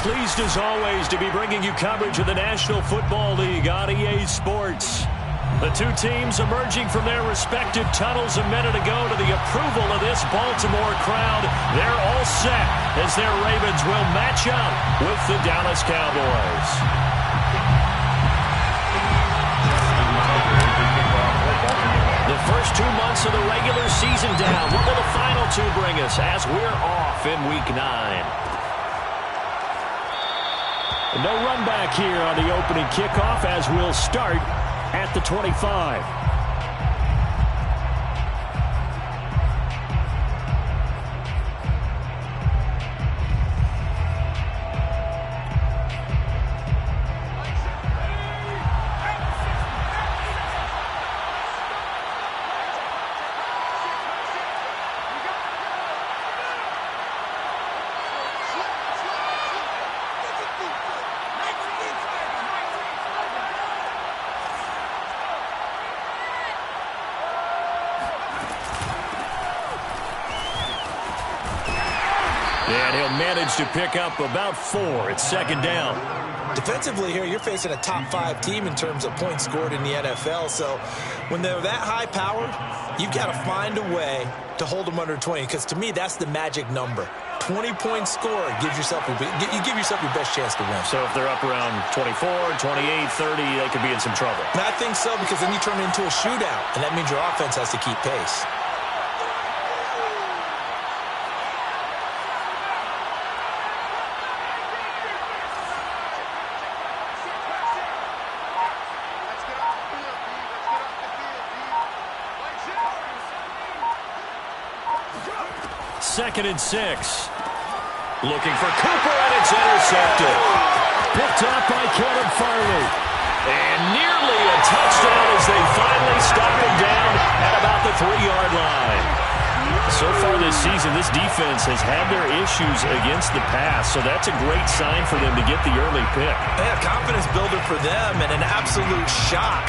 Pleased as always to be bringing you coverage of the National Football League on EA Sports. The two teams emerging from their respective tunnels a minute ago to the approval of this Baltimore crowd. They're all set as their Ravens will match up with the Dallas Cowboys. The first 2 months of the regular season down. What will the final two bring us as we're off in Week 9? No run back here on the opening kickoff as we'll start at the 25. And he'll manage to pick up about 4. It's second down. Defensively here, you're facing a top 5 team in terms of points scored in the NFL. So when they're that high powered, you've got to find a way to hold them under 20. Because to me, that's the magic number. 20 points scored gives yourself you give yourself your best chance to win. So if they're up around 24, 28, 30, they could be in some trouble. And I think so, because then you turn it into a shootout, and that means your offense has to keep pace. Second and 6. Looking for Cooper, and it's intercepted. Picked up by Caleb Farley. And nearly a touchdown as they finally stop him down at about the 3-yard line. So far this season, this defense has had their issues against the pass, so that's a great sign for them to get the early pick. Yeah, confidence builder for them, and an absolute shock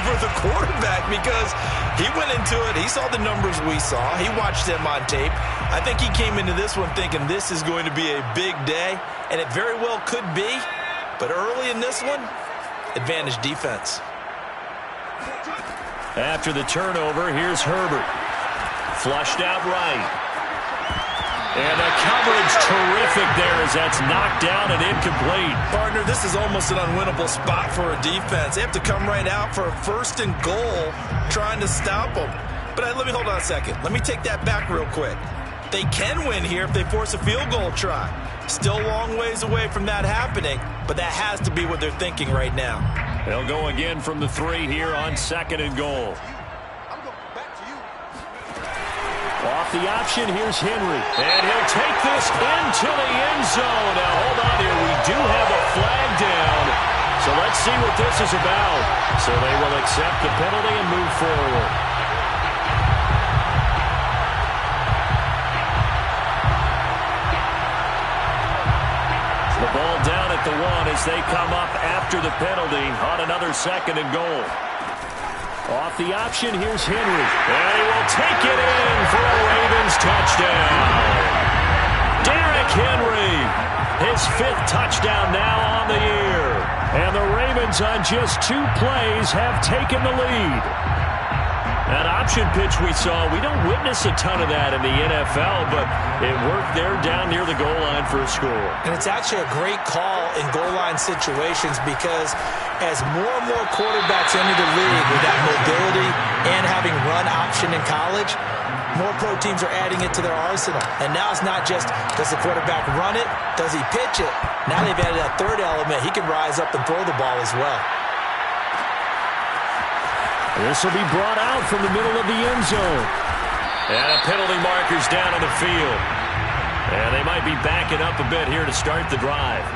for the quarterback, because he went into it, he saw the numbers we saw, he watched them on tape. I think he came into this one thinking this is going to be a big day, and it very well could be, but early in this one, advantage defense. After the turnover, here's Herbert. Flushed out right. And the coverage terrific there as that's knocked down and incomplete. Partner, this is almost an unwinnable spot for a defense. They have to come right out for a 1st and goal trying to stop them. But let me hold on a second. Let me take that back real quick. They can win here if they force a field goal try. Still a long ways away from that happening, but that has to be what they're thinking right now. They'll go again from the 3 here on 2nd and goal. Off the option, here's Henry. And he'll take this into the end zone. Now, hold on here. We do have a flag down. So let's see what this is about. So they will accept the penalty and move forward. The ball down at the 1 as they come up after the penalty on another 2nd and goal. Off the option, here's Henry. And he will take it in for a Ravens touchdown. Derrick Henry, his 5th touchdown now on the year. And the Ravens on just 2 plays have taken the lead. That option pitch we saw, we don't witness a ton of that in the NFL, but it worked there down near the goal line for a score. And it's actually a great call in goal line situations, because as more and more quarterbacks enter the league with that mobility and having run option in college, more pro teams are adding it to their arsenal. And now it's not just, does the quarterback run it? Does he pitch it? Now they've added that 3rd element. He can rise up and throw the ball as well. This will be brought out from the middle of the end zone. And a penalty marker's down on the field. And they might be backing up a bit here to start the drive.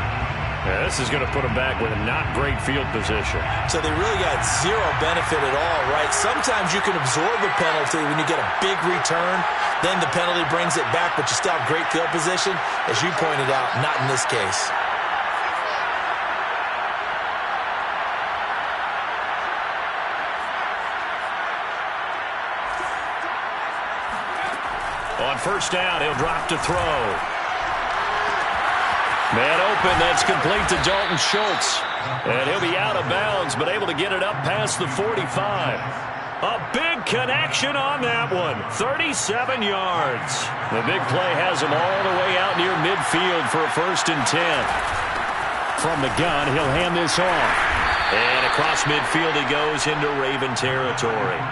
Yeah, this is going to put them back with a not great field position. So they really got 0 benefit at all, right? Sometimes you can absorb a penalty when you get a big return. Then the penalty brings it back, but you still have great field position. As you pointed out, not in this case. On 1st down, he'll drop to throw. Man open, that's complete to Dalton Schultz. And he'll be out of bounds, but able to get it up past the 45. A big connection on that one. 37 yards. The big play has him all the way out near midfield for a 1st and 10. From the gun, he'll hand this off. And across midfield he goes into Raven territory.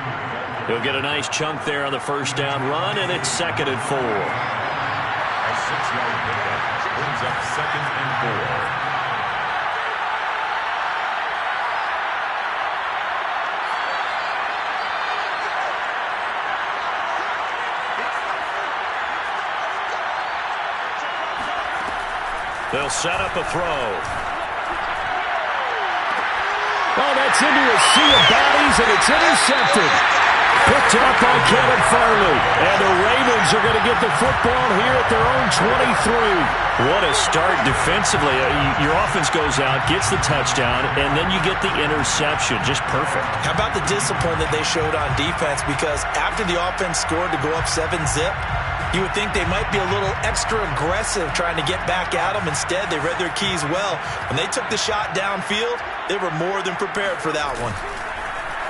He'll get a nice chunk there on the 1st down run, and it's 2nd and 4. A 6-yard pickup brings up 2nd and 4. They'll set up a throw. Oh, that's into a sea of bodies, and it's intercepted. Picked up by Kevin Farley. And the Ravens are going to get the football here at their own 23. What a start defensively. Your offense goes out, gets the touchdown, and then you get the interception. Just perfect. How about the discipline that they showed on defense? Because after the offense scored to go up 7-zip, you would think they might be a little extra aggressive trying to get back at them. Instead, they read their keys well. When they took the shot downfield, they were more than prepared for that one.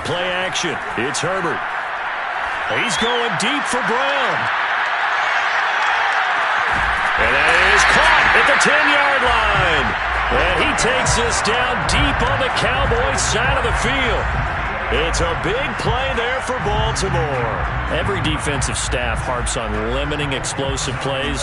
Play action. It's Herbert. He's going deep for Brown. And that is caught at the 10-yard line. And he takes this down deep on the Cowboys side of the field. It's a big play there for Baltimore. Every defensive staff harps on limiting explosive plays.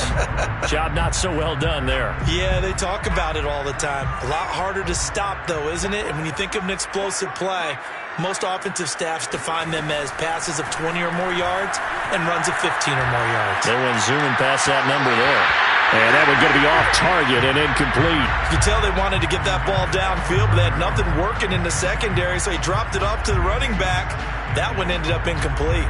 Job not so well done there. Yeah, they talk about it all the time. A lot harder to stop, though, isn't it? And when you think of an explosive play, most offensive staffs define them as passes of 20 or more yards and runs of 15 or more yards. They went zooming past that number there. And that one's going to be off target and incomplete. You can tell they wanted to get that ball downfield, but they had nothing working in the secondary, so he dropped it off to the running back. That one ended up incomplete.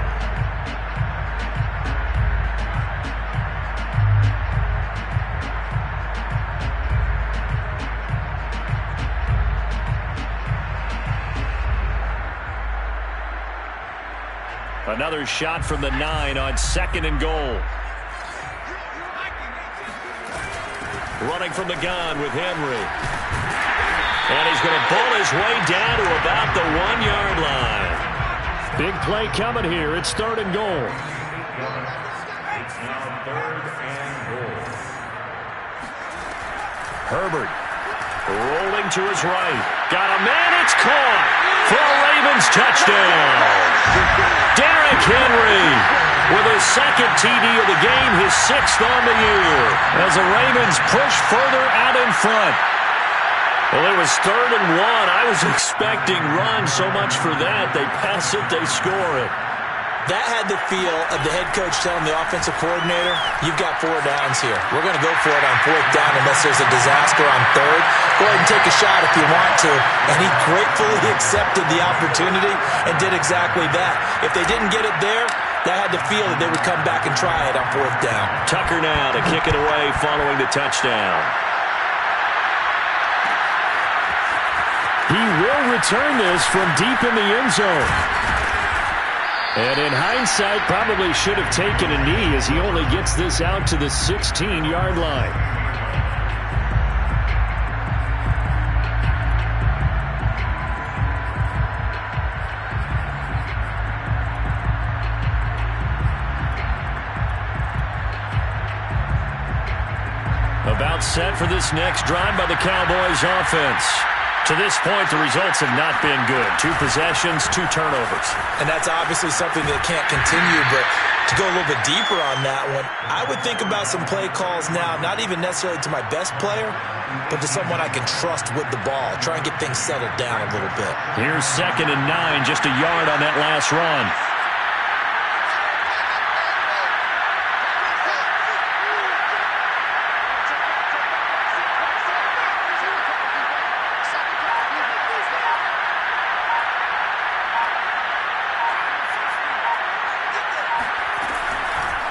Another shot from the 9 on 2nd and goal. Running from the gun with Henry. And he's going to bull his way down to about the 1-yard line. Big play coming here. It's 3rd and goal. It's now 3rd and goal. Herbert rolling to his right. Got a man. It's caught for a Ravens touchdown. Derrick Henry with his 2nd TD of the game, his 6th on the year, as the Ravens push further out in front. Well, it was 3rd and 1. I was expecting run so much for that. They pass it, they score it. That had the feel of the head coach telling the offensive coordinator, you've got 4 downs here. We're going to go for it on 4th down unless there's a disaster on 3rd. Go ahead and take a shot if you want to. And he gratefully accepted the opportunity and did exactly that. If they didn't get it there, that had the feel that they would come back and try it on 4th down. Tucker now to kick it away following the touchdown. He will return this from deep in the end zone. And in hindsight, probably should have taken a knee as he only gets this out to the 16-yard line. About set for this next drive by the Cowboys offense. To this point, the results have not been good. 2 possessions, 2 turnovers. And that's obviously something that can't continue, but to go a little bit deeper on that one, I would think about some play calls now, not even necessarily to my best player, but to someone I can trust with the ball. Try and get things settled down a little bit. Here's 2nd and 9, just a yard on that last run.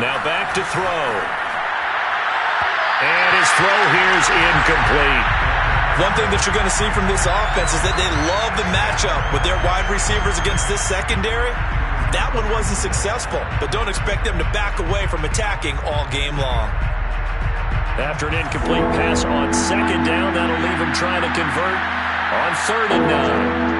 Now back to throw. And his throw here is incomplete. One thing that you're going to see from this offense is that they love the matchup with their wide receivers against this secondary. That one wasn't successful, but don't expect them to back away from attacking all game long. After an incomplete pass on second down, that'll leave him trying to convert on 3rd and 9.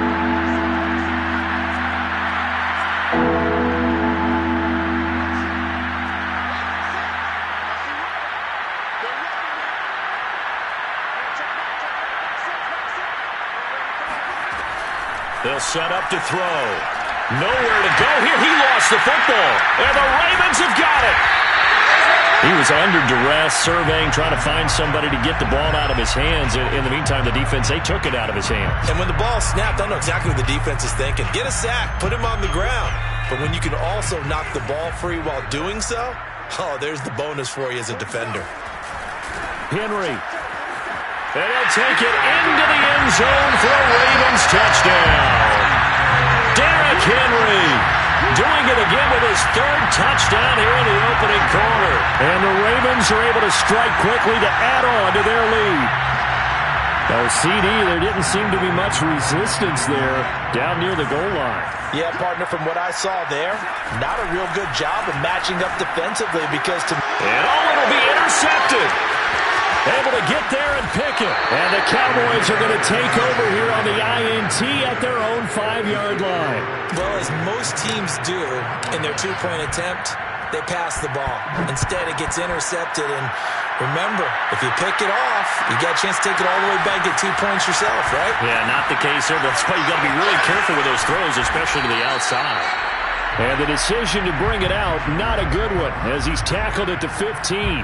They'll set up to throw. Nowhere to go here. He lost the football. And the Ravens have got it. He was under duress, surveying, trying to find somebody to get the ball out of his hands. In the meantime, the defense, they took it out of his hands. And when the ball snapped, I know exactly what the defense is thinking. Get a sack, put him on the ground. But when you can also knock the ball free while doing so, oh, there's the bonus for you as a defender. Henry. And he'll take it into the end zone for a Ravens touchdown. Derrick Henry doing it again with his 3rd touchdown here in the opening quarter. And the Ravens are able to strike quickly to add on to their lead. Now, CD, there didn't seem to be much resistance there down near the goal line. Yeah, partner, from what I saw there, not a real good job of matching up defensively because to... And it'll be intercepted. Able to get there and pick it. And the Cowboys are going to take over here on the INT at their own 5-yard line. Well, as most teams do in their 2-point attempt, they pass the ball. Instead, it gets intercepted. And remember, if you pick it off, you got a chance to take it all the way back, get 2 points yourself, right? Yeah, not the case there. That's why you got to be really careful with those throws, especially to the outside. And the decision to bring it out, not a good one, as he's tackled at the 15.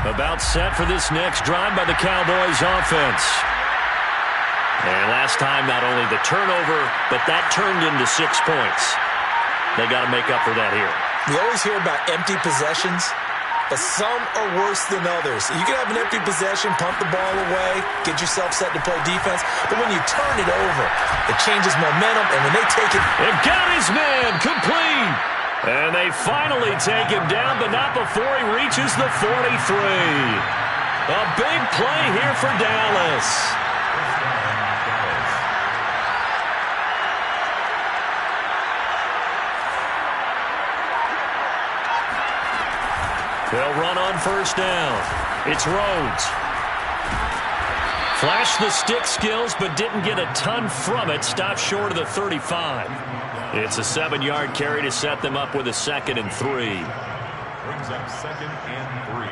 About set for this next drive by the Cowboys offense. And last time, not only the turnover, but that turned into 6 points. They got to make up for that here. We always hear about empty possessions, but some are worse than others. You can have an empty possession, pump the ball away, get yourself set to play defense, but when you turn it over, it changes momentum, and when they take it... They've got his man complete. And they finally take him down, but not before he reaches the 43. A big play here for Dallas. They'll run on 1st down. It's Rhodes. Flashed the stick skills, but didn't get a ton from it. Stopped short of the 35. It's a 7-yard carry to set them up with a 2nd and 3. Brings up 2nd and 3.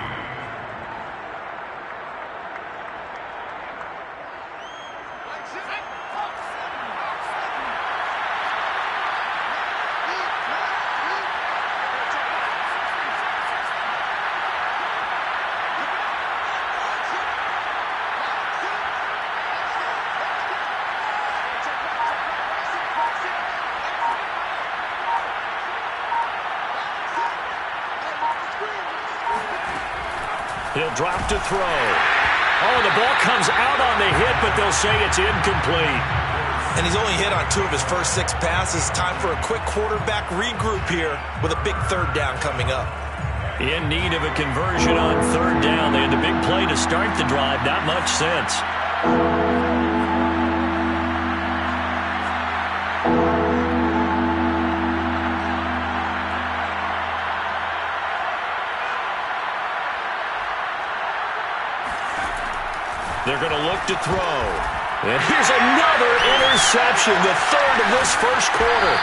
He'll drop to throw. Oh, the ball comes out on the hit, but they'll say it's incomplete. And he's only hit on 2 of his first 6 passes. Time for a quick quarterback regroup here with a big 3rd down coming up. In need of a conversion on 3rd down. They had the big play to start the drive. Not much sense. They're going to look to throw. And here's another interception, the 3rd of this 1st quarter.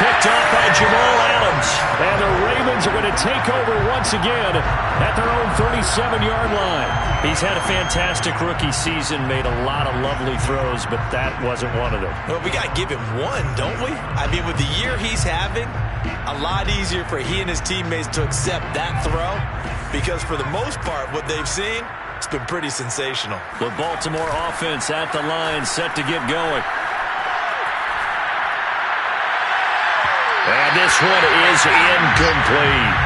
Picked off by Jamal Adams. And the Ravens are going to take over once again at their own 37-yard line. He's had a fantastic rookie season, made a lot of lovely throws, but that wasn't one of them. Well, we got to give him one, don't we? I mean, with the year he's having, a lot easier for he and his teammates to accept that throw because for the most part, what they've seen, it's been pretty sensational. The Baltimore offense at the line, set to get going. And this one is incomplete.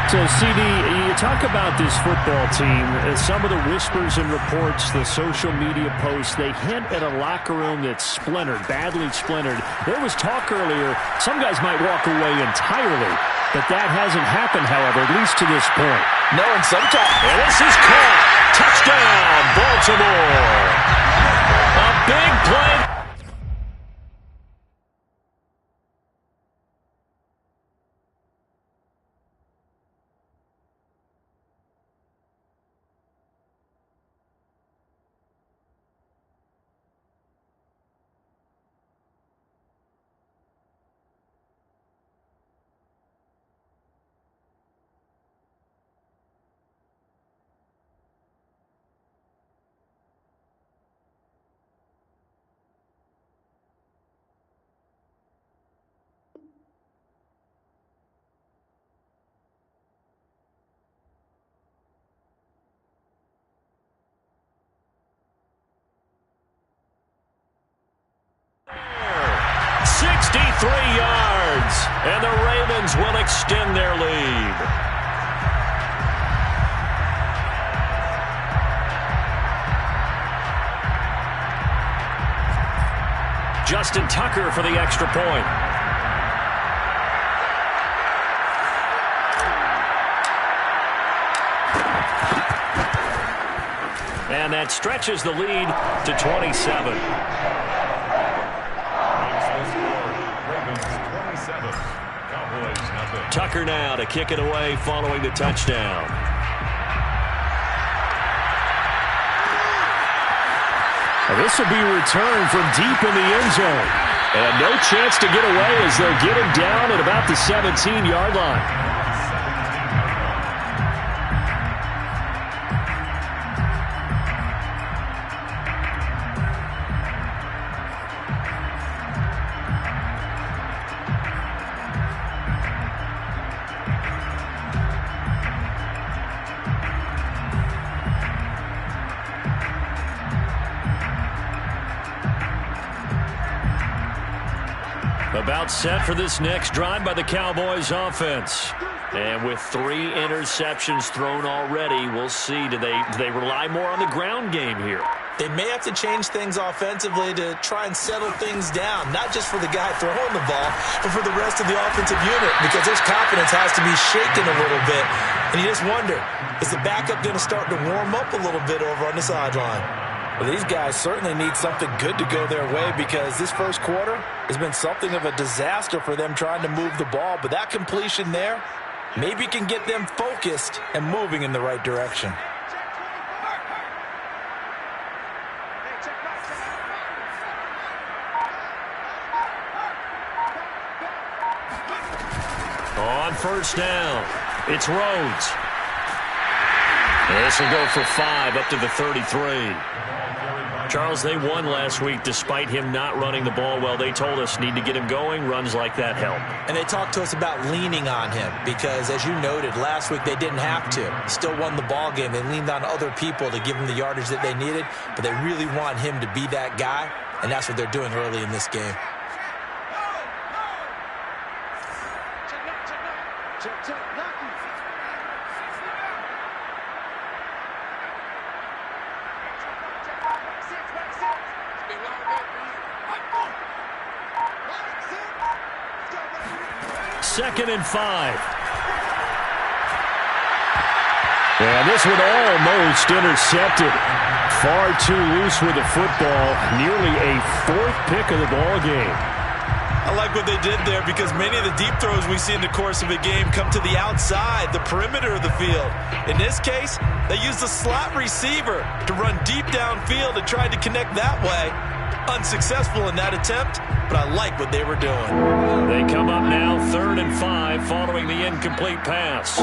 So, CD, you talk about this football team. Some of the whispers and reports, the social media posts, they hint at a locker room that's splintered, badly splintered. There was talk earlier, some guys might walk away entirely, but that hasn't happened, however, at least to this point. No, and sometimes. And this is caught. Touchdown, Baltimore. A big play. Yards, and the Ravens will extend their lead. Justin Tucker for the extra point. And that stretches the lead to 27. Tucker now to kick it away following the touchdown. This will be returned from deep in the end zone. And no chance to get away as they'll get him down at about the 17-yard line. About set for this next drive by the Cowboys offense. And with 3 interceptions thrown already, we'll see. Do they rely more on the ground game here? They may have to change things offensively to try and settle things down, not just for the guy throwing the ball, but for the rest of the offensive unit, because his confidence has to be shaken a little bit. And you just wonder, is the backup going to start to warm up a little bit over on the sideline? Well, these guys certainly need something good to go their way, because this first quarter has been something of a disaster for them trying to move the ball. But that completion there maybe can get them focused and moving in the right direction. On first down, it's Rhodes. This will go for 5 up to the 33. Charles, they won last week despite him not running the ball well. They told us need to get him going. Runs like that help. And they talked to us about leaning on him because, as you noted, last week they didn't have to. Still won the ball game. They leaned on other people to give them the yardage that they needed, but they really want him to be that guy, and that's what they're doing early in this game. Second and 5. And this one almost intercepted. Far too loose with the football. Nearly a 4th pick of the ball game. I like what they did there because many of the deep throws we see in the course of a game come to the outside, the perimeter of the field. In this case, they used the slot receiver to run deep downfield and tried to connect that way. Unsuccessful in that attempt, but I like what they were doing. They come up now 3rd and 5 following the incomplete pass.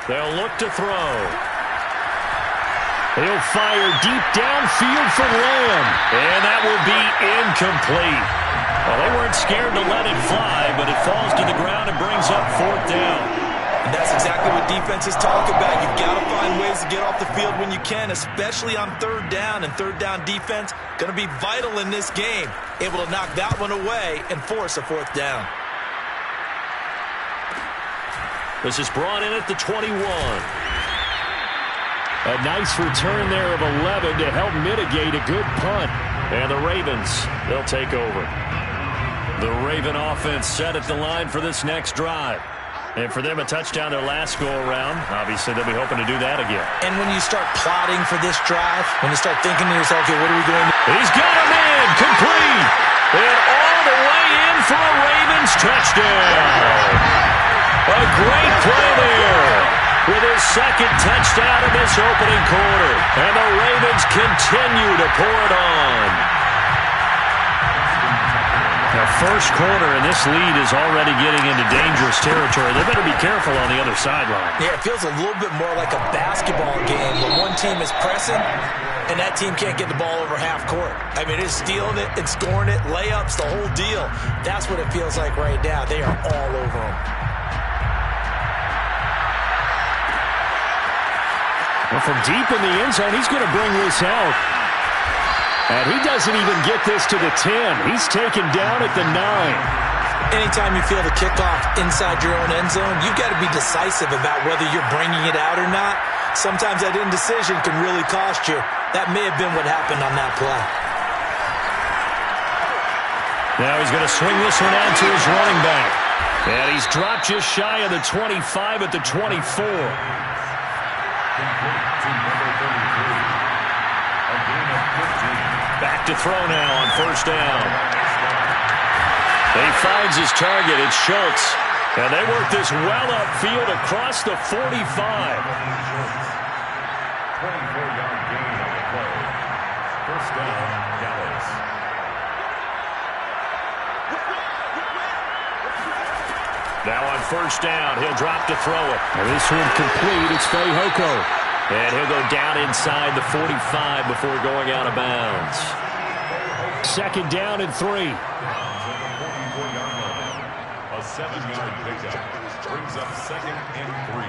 They'll look to throw. He'll fire deep downfield for Lamb. And that will be incomplete. Well, they weren't scared to let it fly, but it falls to the ground and brings up 4th down. And that's exactly what defenses talk about. You've got to find ways to get off the field when you can, especially on third down. And third down defense going to be vital in this game. Able to knock that one away and force a fourth down. This is brought in at the 21. A nice return there of 11 to help mitigate a good punt. And the Ravens, they'll take over. The Raven offense set at the line for this next drive. And for them, a touchdown their last go-around. Obviously, they'll be hoping to do that again. And when you start plotting for this drive, when you start thinking to yourself, okay, what are we going to do? He's got him in, complete. And all the way in for a Ravens touchdown. A great play there with his second touchdown in this opening quarter. And the Ravens continue to pour it on. Now, first quarter, and this lead is already getting into dangerous territory. They better be careful on the other sideline. Yeah, it feels a little bit more like a basketball game where one team is pressing and that team can't get the ball over half court. I mean, it's stealing it and scoring it, layups, the whole deal. That's what it feels like right now. They are all over them. Well, from deep in the end zone, he's going to bring this out. And he doesn't even get this to the 10. He's taken down at the 9. Anytime you feel the kickoff inside your own end zone, you've got to be decisive about whether you're bringing it out or not. Sometimes that indecision can really cost you. That may have been what happened on that play. Now he's going to swing this one out to his running back. And he's dropped just shy of the 25 at the 24. Back to throw now on first down. He finds his target. It's Schultz. And they work this well upfield across the 45. 24-yard gain on the play. First down, Dallas. Now on first down, he'll drop to throw it. And this one complete. It's Fehoko. And he'll go down inside the 45 before going out of bounds. Second down and 3. 44-yard line. A 7-yard pickup. Brings up second and 3.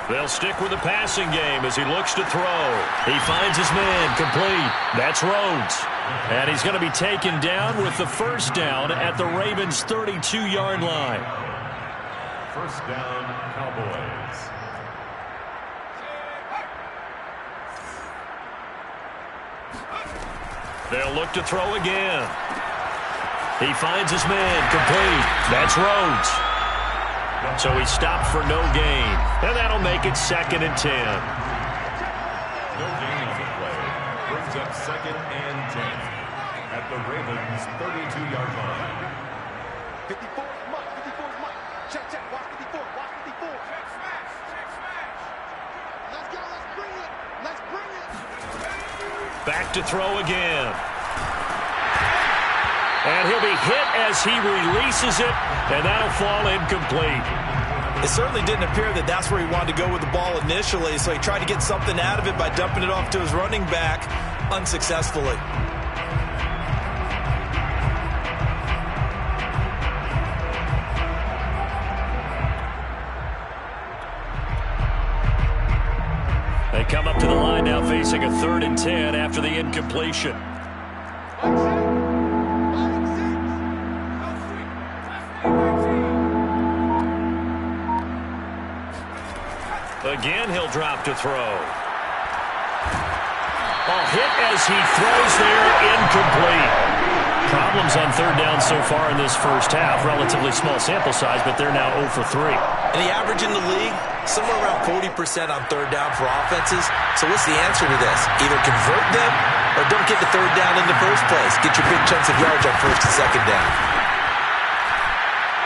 They'll stick with the passing game as he looks to throw. He finds his man, complete. That's Rhodes. And he's going to be taken down with the first down at the Ravens' 32-yard line. First down, Cowboys. They'll look to throw again. He finds his man, complete. That's Rhodes. So he stopped for no gain. And that'll make it second and 10. No gain on the play. Brings up second and 10 at the Ravens' 32-yard line. 54 is Mike. 54 is Mike. Check, check. Watch 54. Watch 54. Check smash. Check smash. Let's go. Let's bring it. Let's bring it. Back to throw again. And he'll be hit as he releases it, and that'll fall incomplete. It certainly didn't appear that that's where he wanted to go with the ball initially, so he tried to get something out of it by dumping it off to his running back unsuccessfully. They come up to the line now facing a 3rd and 10 after the incompletion. Again, he'll drop to throw. Ball hit as he throws there, incomplete. Problems on third down so far in this first half. Relatively small sample size, but they're now 0 for 3. And the average in the league, somewhere around 40% on third down for offenses. So what's the answer to this? Either convert them or don't get the third down in the first place. Get your big chunks of yards on first and second down.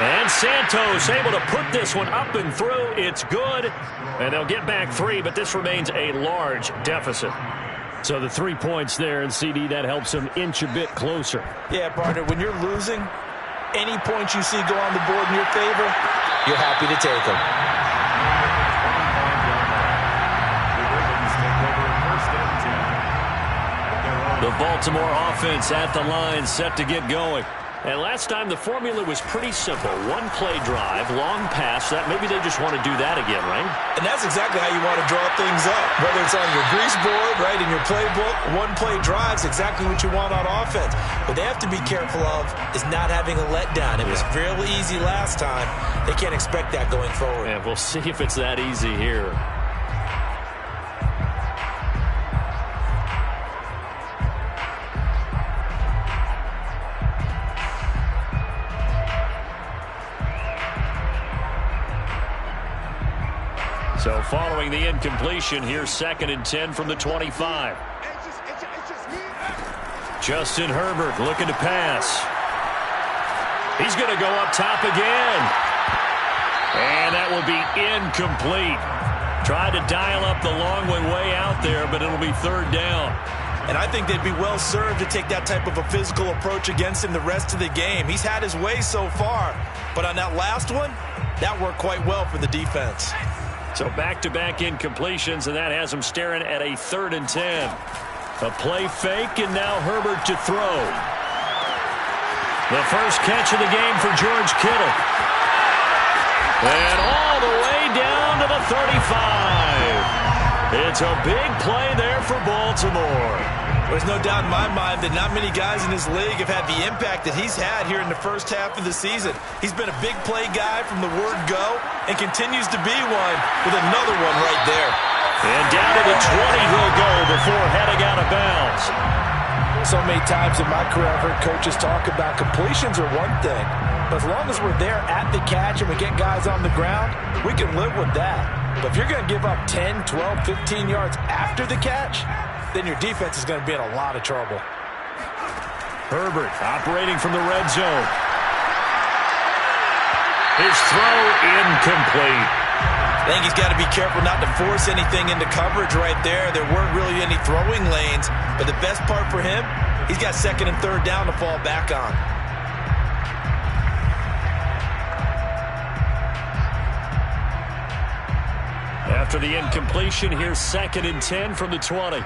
And Santos able to put this one up and through. It's good. And they'll get back 3, but this remains a large deficit. So the 3 points there, and CD, that helps them inch a bit closer. Yeah, partner, when you're losing, any points you see go on the board in your favor, you're happy to take them. The Baltimore offense at the line, set to get going. And last time the formula was pretty simple. One play drive, long pass. That maybe they just want to do that again, right? And that's exactly how you want to draw things up. Whether it's on your grease board, right, in your playbook, one play drive is exactly what you want on offense. What they have to be careful of is not having a letdown. It was fairly easy last time. They can't expect that going forward. And we'll see if it's that easy here. So following the incompletion, here's 2nd and 10 from the 25. Justin Herbert looking to pass. He's going to go up top again. And that will be incomplete. Tried to dial up the long one way out there, but it'll be 3rd down. And I think they'd be well served to take that type of a physical approach against him the rest of the game. He's had his way so far, but on that last one, that worked quite well for the defense. So back-to-back incompletions, and that has him staring at a 3rd and 10. A play fake, and now Herbert to throw. The first catch of the game for George Kittle. And all the way down to the 35. It's a big play there for Baltimore. There's no doubt in my mind that not many guys in this league have had the impact that he's had here in the first half of the season. He's been a big play guy from the word go and continues to be one with another one right there. And down to the 20 he'll go before heading out of bounds. So many times in my career I've heard coaches talk about completions are one thing, but as long as we're there at the catch and we get guys on the ground, we can live with that. But if you're going to give up 10, 12, 15 yards after the catch, then your defense is going to be in a lot of trouble. Herbert operating from the red zone. His throw incomplete. I think he's got to be careful not to force anything into coverage right there. There weren't really any throwing lanes, but the best part for him, he's got 2nd and 3rd down to fall back on. After the incompletion, here's 2nd and 10 from the 20.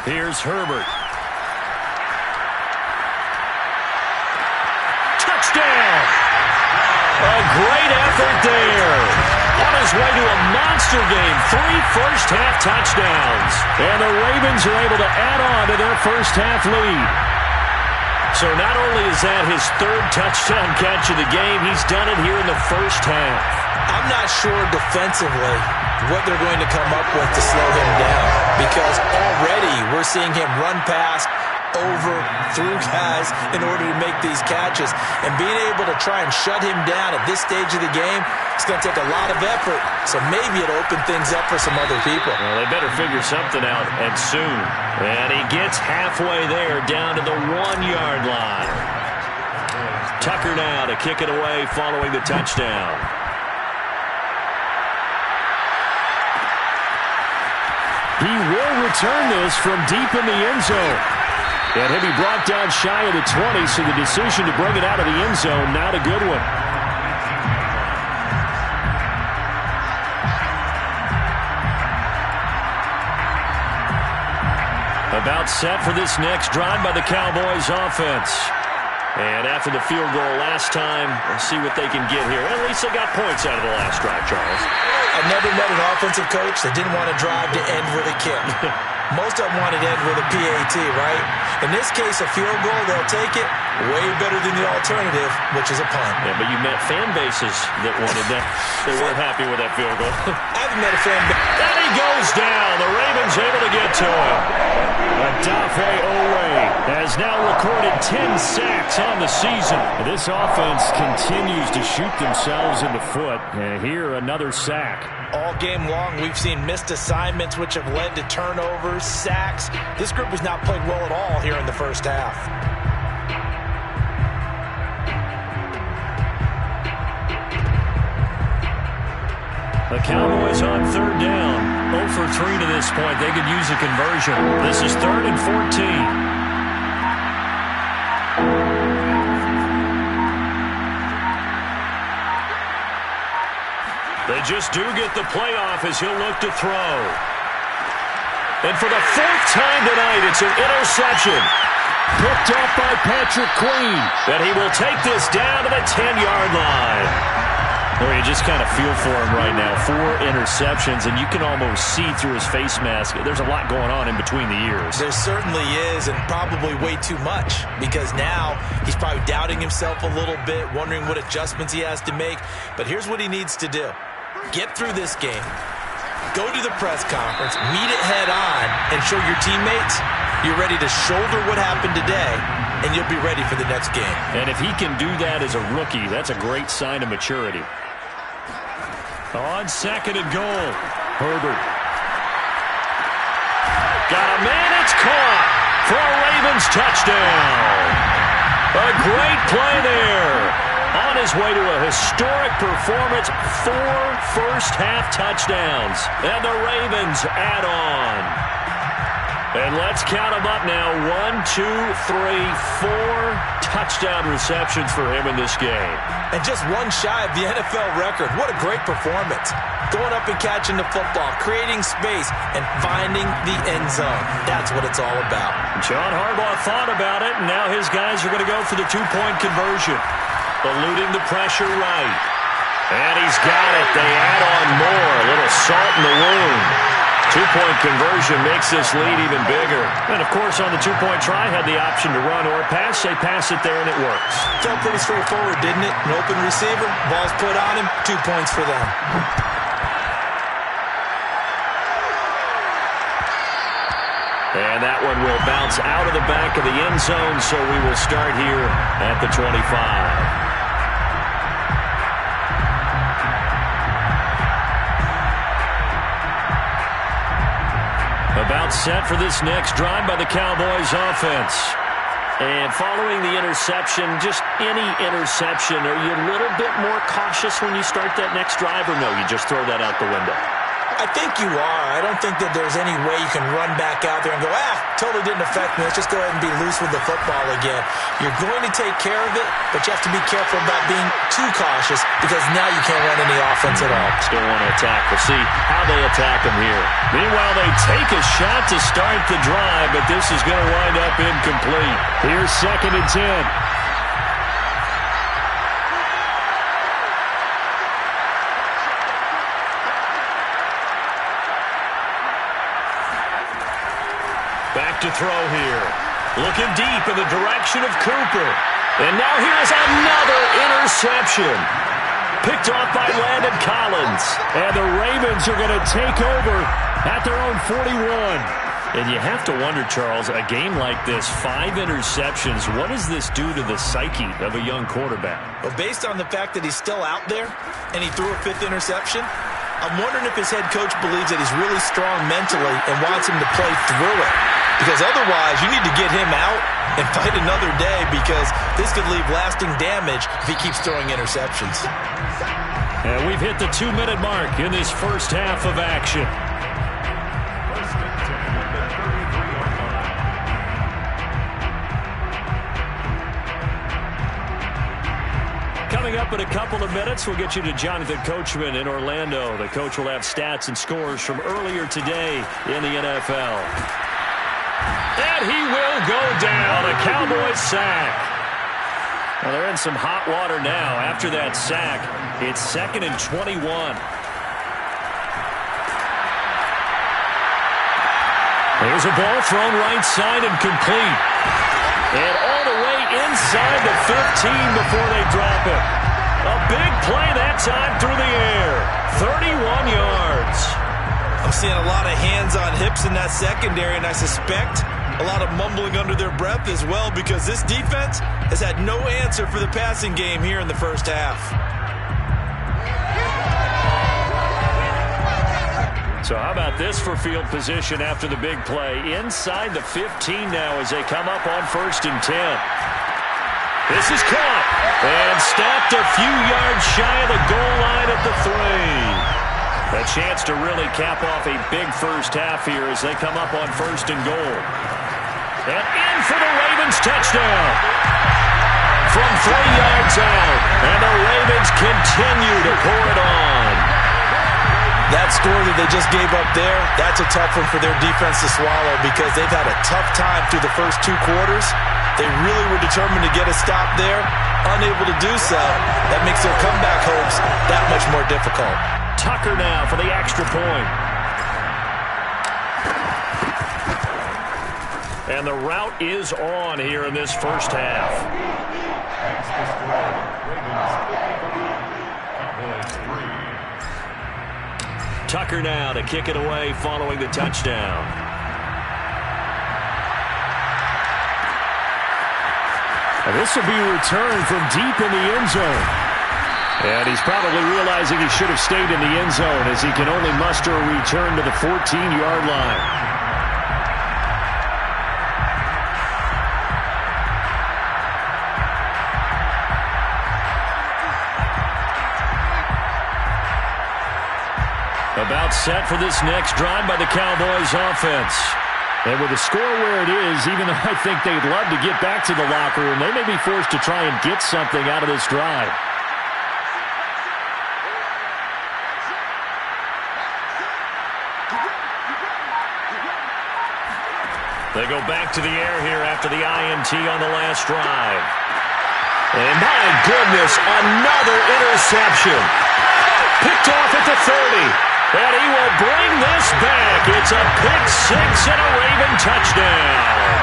Here's Herbert. Touchdown! A great effort there. On his way to a monster game. 3 first-half touchdowns. And the Ravens are able to add on to their first-half lead. So not only is that his 3rd touchdown catch of the game, he's done it here in the first half. I'm not sure defensively what they're going to come up with to slow him down, because already we're seeing him run past, over, through guys in order to make these catches. And being able to try and shut him down at this stage of the game, it's going to take a lot of effort. So maybe it'll open things up for some other people. Well, they better figure something out, and soon. And he gets halfway there, down to the 1-yard line. Tucker now to kick it away following the touchdown. He will return this from deep in the end zone. And he'll be brought down shy of the 20, so the decision to bring it out of the end zone, not a good one. About set for this next drive by the Cowboys offense. And after the field goal last time, we'll see what they can get here. At least they got points out of the last drive, Charles. I've never met an offensive coach that didn't want to drive to end with a kick. Most of them wanted to end with a PAT, right? In this case, a field goal, they'll take it. Way better than the alternative, which is a punt. Yeah, but you met fan bases that wanted that. They weren't happy with that field goal. I haven't met a fan base. And he goes down. The Ravens able to get to him. Adafe Owe has now recorded 10 sacks on the season. This offense continues to shoot themselves in the foot. And here, another sack. All game long, we've seen missed assignments, which have led to turnovers, sacks. This group has not played well at all here in the first half. The Cowboys on 3rd down. 0 for 3 to this point. They could use a conversion. This is 3rd and 14. They just do get the playoff as he'll look to throw. And for the 4th time tonight, it's an interception. Picked up by Patrick Queen. And he will take this down to the 10-yard line. Well, you just kind of feel for him right now. 4 interceptions, and you can almost see through his face mask. There's a lot going on in between the ears. There certainly is, and probably way too much, because now he's probably doubting himself a little bit, wondering what adjustments he has to make. But here's what he needs to do. Get through this game. Go to the press conference, meet it head on, and show your teammates you're ready to shoulder what happened today, and you'll be ready for the next game. And if he can do that as a rookie, that's a great sign of maturity. On 2nd and goal, Herbert. Got a man, it's caught for a Ravens touchdown. A great play there. On his way to a historic performance, 4 first-half touchdowns. And the Ravens add on. And let's count them up now. 1, 2, 3, 4 touchdown receptions for him in this game. And just one shy of the NFL record. What a great performance. Going up and catching the football, creating space, and finding the end zone. That's what it's all about. John Harbaugh thought about it, and now his guys are going to go for the 2-point conversion. Eluding the pressure right. And he's got it. They add on more. A little salt in the wound. 2-point conversion makes this lead even bigger. And, of course, on the 2-point try, had the option to run or pass. They pass it there, and it works. Felt pretty straightforward, didn't it? An open receiver, ball's put on him, 2 points for them. And that one will bounce out of the back of the end zone, so we will start here at the 25. About set for this next drive by the Cowboys offense. And following the interception, just any interception, are you a little bit more cautious when you start that next drive, or no, you just throw that out the window? I think you are. I don't think that there's any way you can run back out there and go, totally didn't affect me. Let's just go ahead and be loose with the football again. You're going to take care of it, but you have to be careful about being too cautious because now you can't run any offense at all. Still want to attack. We'll see how they attack him here. Meanwhile, they take a shot to start the drive, but this is going to wind up incomplete. Here's 2nd and 10. Back to throw here. Looking deep in the direction of Cooper. And now here's another interception. Picked off by Landon Collins. And the Ravens are going to take over at their own 41. And you have to wonder, Charles, a game like this, 5 interceptions, what does this do to the psyche of a young quarterback? Well, based on the fact that he's still out there and he threw a 5th interception, I'm wondering if his head coach believes that he's really strong mentally and wants him to play through it. Because otherwise, you need to get him out and fight another day because this could leave lasting damage if he keeps throwing interceptions. And we've hit the 2-minute mark in this first half of action. Coming up in a couple of minutes, we'll get you to Jonathan Coachman in Orlando. The coach will have stats and scores from earlier today in the NFL. And he will go down. A Cowboys sack. Well, they're in some hot water now. After that sack, it's 2nd and 21. There's a ball thrown right side and complete. And all the way inside the 15 before they drop it. A big play that time through the air. 31 yards. I'm seeing a lot of hands on hips in that secondary, and I suspect a lot of mumbling under their breath as well because this defense has had no answer for the passing game here in the first half. So how about this for field position after the big play? Inside the 15 now as they come up on 1st and 10. This is caught and stopped a few yards shy of the goal line at the 3. A chance to really cap off a big first half here as they come up on 1st and goal. And in for the Ravens touchdown. From 3 yards out. And the Ravens continue to pour it on. That score that they just gave up there, that's a tough one for their defense to swallow because they've had a tough time through the first 2 quarters. They really were determined to get a stop there, unable to do so. That makes their comeback hopes that much more difficult. Tucker now for the extra point. And the route is on here in this first half. That's the score. Ravens 55, Cowboys 3. Tucker now to kick it away following the touchdown. And this will be returned from deep in the end zone. And he's probably realizing he should have stayed in the end zone as he can only muster a return to the 14-yard line. About set for this next drive by the Cowboys offense. And with the score where it is, even though I think they'd love to get back to the locker room, they may be forced to try and get something out of this drive. They go back to the air here after the INT on the last drive. And my goodness, another interception. Picked off at the 30. And he will bring this back. It's a pick six and a Raven touchdown.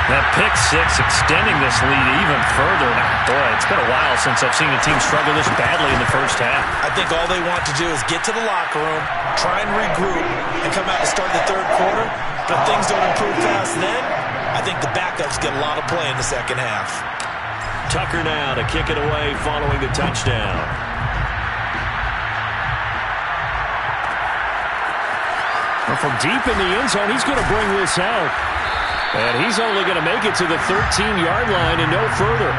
That pick six extending this lead even further. Boy, it's been a while since I've seen a team struggle this badly in the first half. I think all they want to do is get to the locker room, try and regroup, and come out to start the third quarter. But if things don't improve fast then, I think the backups get a lot of play in the second half. Tucker now to kick it away following the touchdown. Well, from deep in the end zone, he's going to bring this out. And he's only going to make it to the 13-yard line and no further.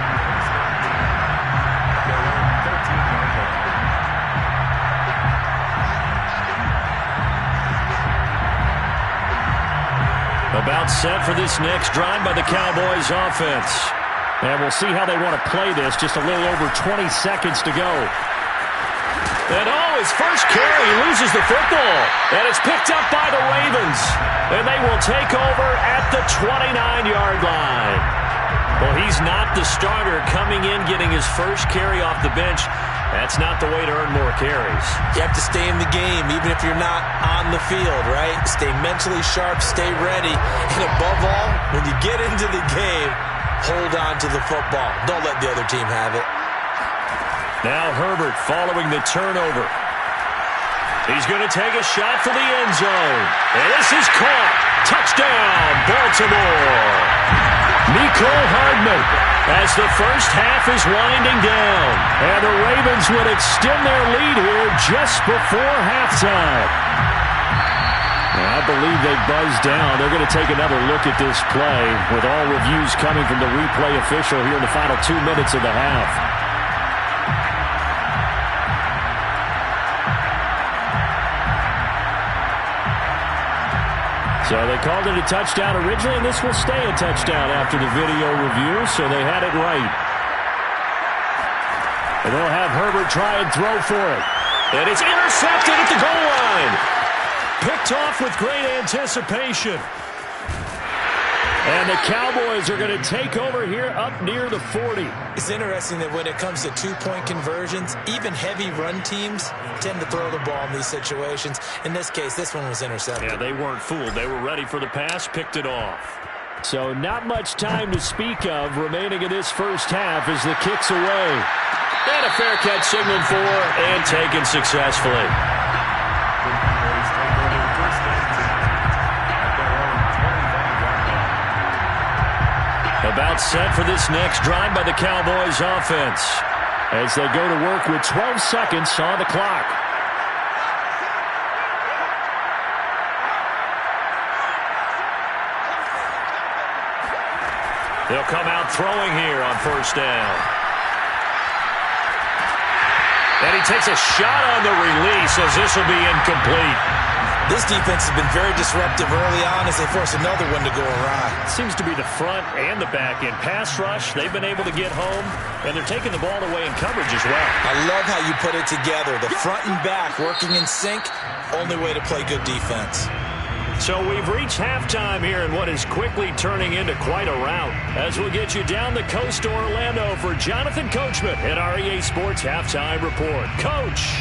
About set for this next drive by the Cowboys offense. And we'll see how they want to play this. Just a little over 20 seconds to go. And his first carry, he loses the football. And it's picked up by the Ravens. And they will take over at the 29-yard line. Well, he's not the starter coming in, getting his first carry off the bench. That's not the way to earn more carries. You have to stay in the game, even if you're not on the field, right? Stay mentally sharp, stay ready. And above all, when you get into the game, hold on to the football. Don't let the other team have it. Now Herbert following the turnover. He's going to take a shot for the end zone. And this is caught. Touchdown, Baltimore. Mecole Hardman as the first half is winding down. And the Ravens would extend their lead here just before halftime. And I believe they buzzed down. They're going to take another look at this play with all reviews coming from the replay official here in the final 2 minutes of the half. So they called it a touchdown originally, and this will stay a touchdown after the video review, so they had it right. And they'll have Herbert try and throw for it. And it's intercepted at the goal line. Picked off with great anticipation. And the Cowboys are going to take over here up near the 40. It's interesting that when it comes to two-point conversions, even heavy run teams tend to throw the ball in these situations. In this case, this one was intercepted. Yeah, they weren't fooled. They were ready for the pass, picked it off. So not much time to speak of remaining in this first half as the kick's away. And a fair catch signaled for and taken successfully. About set for this next drive by the Cowboys offense as they go to work with 12 seconds on the clock. They'll come out throwing here on first down. And he takes a shot on the release as this will be incomplete. This defense has been very disruptive early on as they force another one to go awry. Seems to be the front and the back end. Pass rush, they've been able to get home, and they're taking the ball away in coverage as well. I love how you put it together. The front and back working in sync, only way to play good defense. So we've reached halftime here in what is quickly turning into quite a rout. As we'll get you down the coast to Orlando for Jonathan Coachman at our EA Sports Halftime Report. Coach.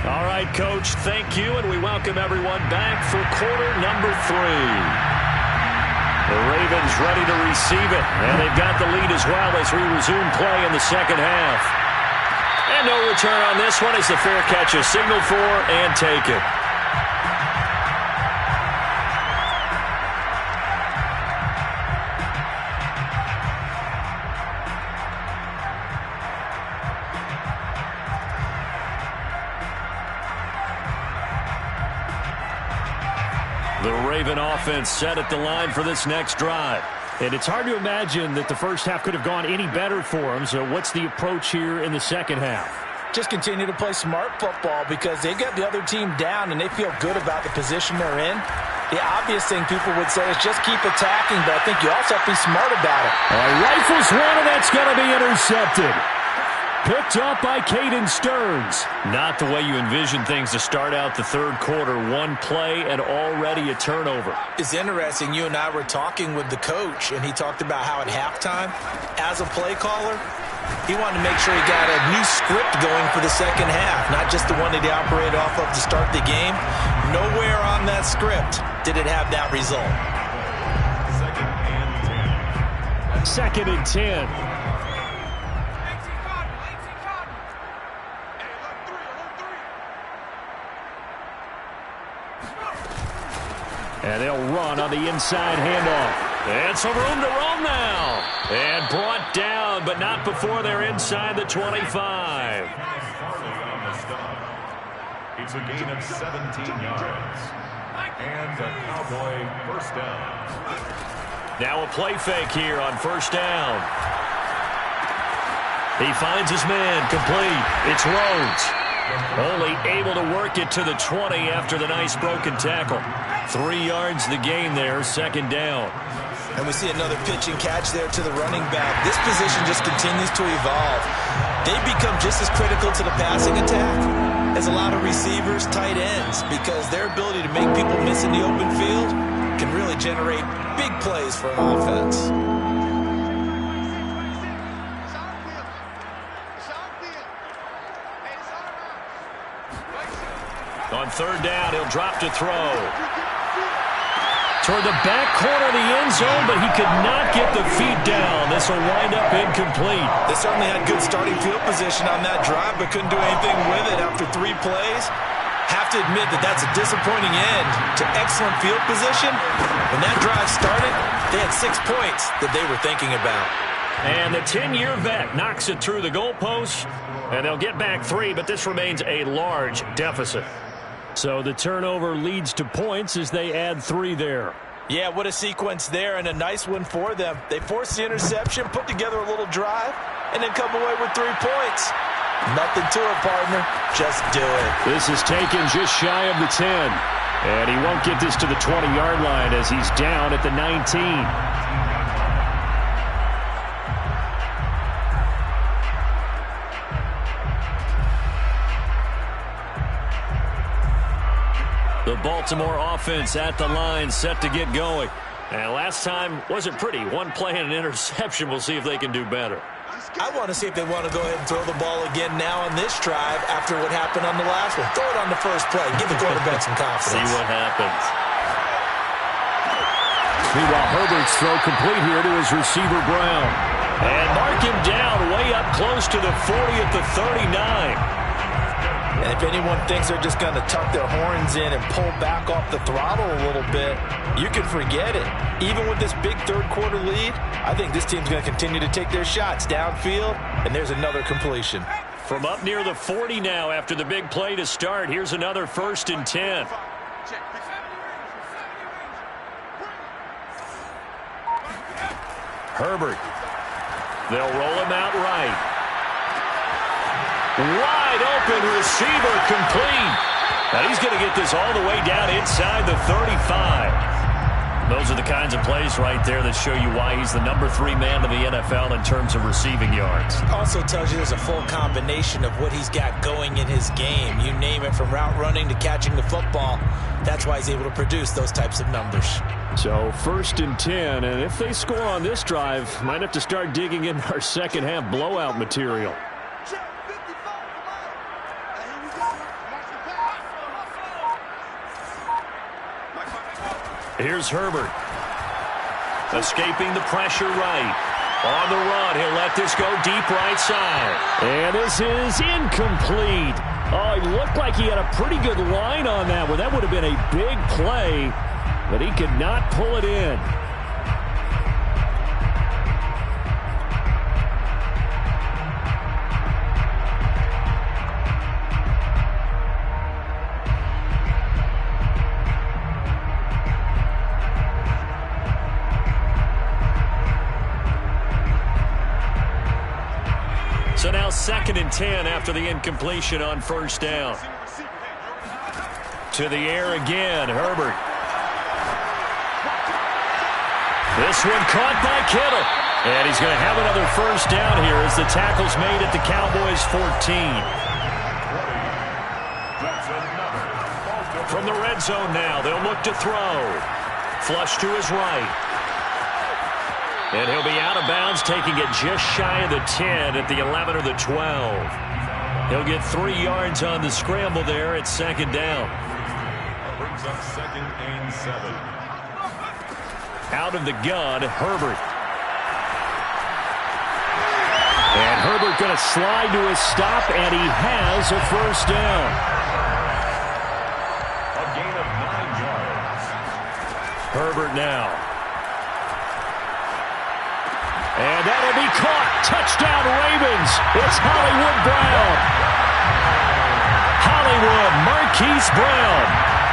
All right, Coach, thank you, and we welcome everyone back for quarter number 3. The Ravens ready to receive it, and they've got the lead as well as we resume play in the second half. And no return on this one as the fair catch is signaled for and taken. The Raven offense set at the line for this next drive. And it's hard to imagine that the first half could have gone any better for them. So what's the approach here in the second half? Just continue to play smart football because they got the other team down and they feel good about the position they're in. The obvious thing people would say is just keep attacking, but I think you also have to be smart about it. Rifles one, and that's going to be intercepted. Picked up by Caden Stearns. Not the way you envision things to start out the third quarter. One play and already a turnover. It's interesting. You and I were talking with the coach, and he talked about how at halftime, as a play caller, he wanted to make sure he got a new script going for the second half, not just the one that he operated off of to start the game. Nowhere on that script did it have that result. Second and 10. And they'll run on the inside handoff. And some room to roam now. And brought down, but not before they're inside the 25. It's a gain of 17 yards. And a Cowboy first down. Now a play fake here on first down. He finds his man complete. It's Rhodes. Only able to work it to the 20 after the nice broken tackle. 3 yards the gain there, second down. And we see another pitch and catch there to the running back. This position just continues to evolve. They become just as critical to the passing attack as a lot of receivers, tight ends, because their ability to make people miss in the open field can really generate big plays for an offense. On third down, he'll drop to throw. Toward the back corner of the end zone, but he could not get the feet down. This will wind up incomplete. They certainly had good starting field position on that drive, but couldn't do anything with it after 3 plays. Have to admit that that's a disappointing end to excellent field position. When that drive started, they had 6 points that they were thinking about. And the 10-year vet knocks it through the goalpost, and they'll get back 3, but this remains a large deficit. So the turnover leads to points as they add 3 there. Yeah, what a sequence there, and a nice one for them. They forced the interception, put together a little drive, and then come away with 3 points. Nothing to it, partner. Just do it. This is taken just shy of the 10. And he won't get this to the 20-yard line as he's down at the 19. The Baltimore offense at the line, set to get going. And last time wasn't pretty. 1 play and an interception. We'll see if they can do better. I want to see if they want to go ahead and throw the ball again now on this drive after what happened on the last one. Throw it on the first play. Give the quarterback some confidence. See what happens. Meanwhile, Herbert's throw complete here to his receiver, Brown. And mark him down way up close to the 40 at the 39. And if anyone thinks they're just going to tuck their horns in and pull back off the throttle a little bit, you can forget it. Even with this big third-quarter lead, I think this team's going to continue to take their shots downfield, and there's another completion. From up near the 40 now after the big play to start, here's another 1st and 10. Herbert. They'll roll him out right. Wide open receiver complete. And he's going to get this all the way down inside the 35. Those are the kinds of plays right there that show you why he's the number 3 man in the NFL in terms of receiving yards. Also tells you there's a full combination of what he's got going in his game. You name it, from route running to catching the football. That's why he's able to produce those types of numbers. So 1st and 10, and if they score on this drive, might have to start digging in our second half blowout material. Here's Herbert. Escaping the pressure right. On the run, he'll let this go deep right side. And this is incomplete. Oh, he looked like he had a pretty good line on that one. That would have been a big play, but he could not pull it in. So now 2nd and 10 after the incompletion on 1st down. To the air again, Herbert. This one caught by Kittle. And he's going to have another 1st down here as the tackle's made at the Cowboys' 14. From the red zone now, they'll look to throw. Flush to his right. And he'll be out of bounds, taking it just shy of the 10 at the 11 or the 12. He'll get 3 yards on the scramble there at 2nd down. Brings up 2nd and 7. Out of the gun, Herbert. And Herbert going to slide to a stop, and he has a 1st down. A gain of 9 yards. Herbert now. And that'll be caught. Touchdown, Ravens. It's Hollywood Brown. Hollywood Marquise Brown.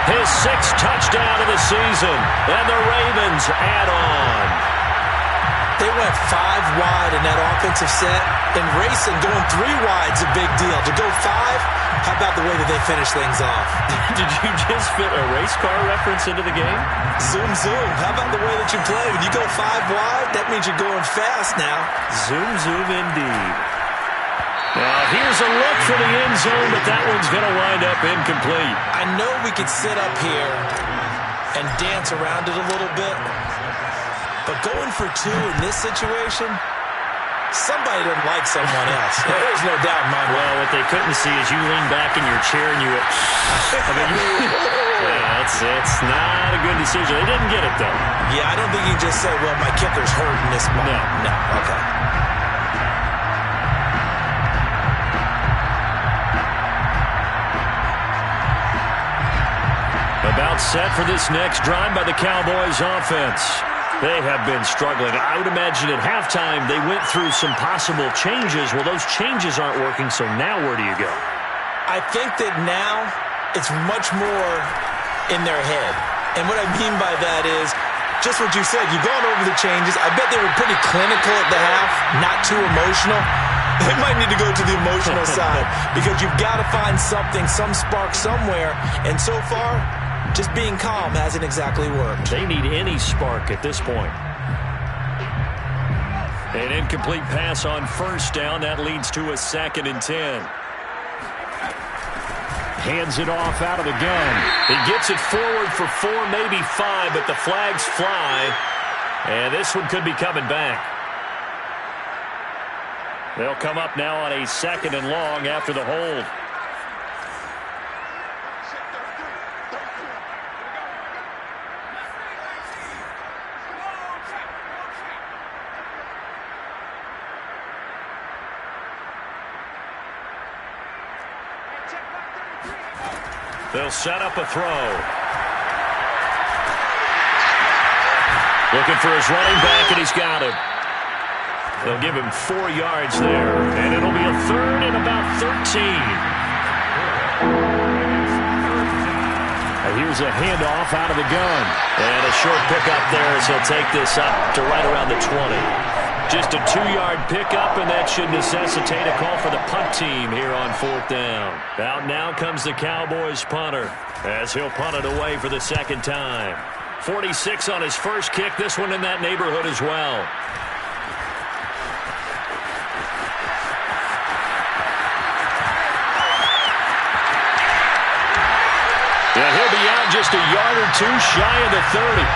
His 6th touchdown of the season. And the Ravens add on. They went 5 wide in that offensive set. And racing, going 3 wide's a big deal. To go 5, how about the way that they finish things off? Did you just fit a race car reference into the game? Zoom, zoom. How about the way that you play? When you go 5 wide, that means you're going fast now. Zoom, zoom indeed. Now here's a look for the end zone, but that one's going to wind up incomplete. I know we could sit up here and dance around it a little bit, but going for 2 in this situation, somebody doesn't like someone else. There's no doubt in my mind. Well, what they couldn't see is you lean back in your chair and you went, yeah, it's not a good decision. They didn't get it, though. Yeah, I don't think you just say, well, my kicker's hurt in this spot. No, okay. About set for this next drive by the Cowboys offense. They have been struggling. I would imagine at halftime they went through some possible changes. Well, those changes aren't working, so now where do you go? I think that now it's much more in their head. And what I mean by that is just what you said. You've gone over the changes. I bet they were pretty clinical at the half, not too emotional. They might need to go to the emotional side because you've got to find something, some spark somewhere. And so far, just being calm hasn't exactly worked. They need any spark at this point. An incomplete pass on 1st down. That leads to a 2nd and 10. Hands it off out of the gun. He gets it forward for 4, maybe 5, but the flags fly. And this one could be coming back. They'll come up now on a 2nd and long after the hold. They'll set up a throw. Looking for his running back, and he's got him. They'll give him 4 yards there, and it'll be a 3rd and about 13. And here's a handoff out of the gun. And a short pickup there as he'll take this up to right around the 20. Just a 2-yard pickup, and that should necessitate a call for the punt team here on 4th down. Out now comes the Cowboys punter as he'll punt it away for the second time. 46 on his first kick. This one in that neighborhood as well. Yeah, he'll be out just a yard or two shy of the 30.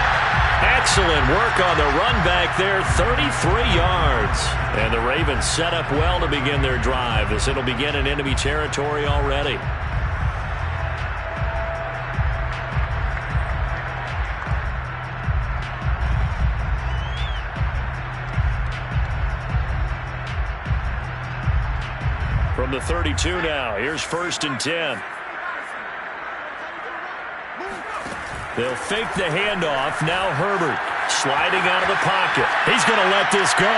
Excellent work on the run back there, 33 yards. And the Ravens set up well to begin their drive as it'll begin in enemy territory already. From the 32 now, here's 1st and 10. They'll fake the handoff. Now Herbert sliding out of the pocket. He's going to let this go.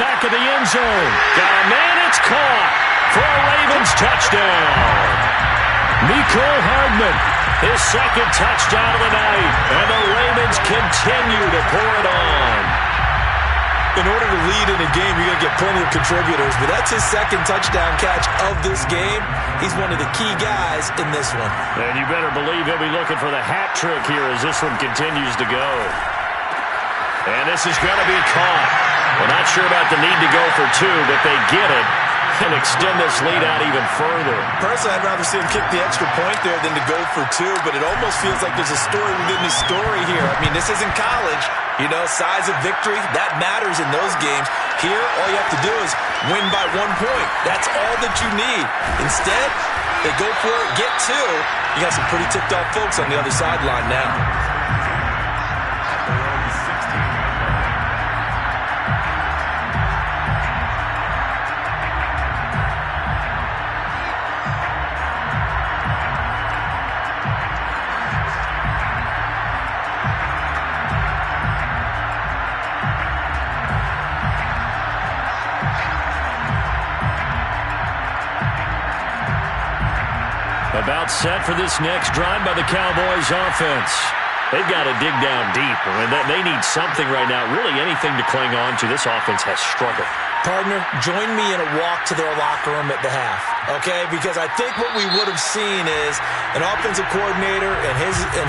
Back of the end zone. Got a man. It's caught for a Ravens touchdown. Mecole Hardman, his second touchdown of the night. And the Ravens continue to pour it on. In order to lead in a game, you're going to get plenty of contributors, but that's his second touchdown catch of this game. He's one of the key guys in this one. And you better believe he'll be looking for the hat trick here as this one continues to go. And this is going to be caught. We're not sure about the need to go for 2, but they get it and extend this lead out even further. Personally, I'd rather see him kick the extra point there than to go for 2, but it almost feels like there's a story within the story here. I mean, this isn't college. You know, size of victory, that matters in those games. Here, all you have to do is win by 1 point. That's all that you need. Instead, they go for it, get 2. You got some pretty ticked off folks on the other sideline now. About set for this next drive by the Cowboys offense. They've got to dig down deep. I mean, they need something right now, really anything to cling on to. This offense has struggled. Partner, join me in a walk to their locker room at the half, okay? Because I think what we would have seen is an offensive coordinator and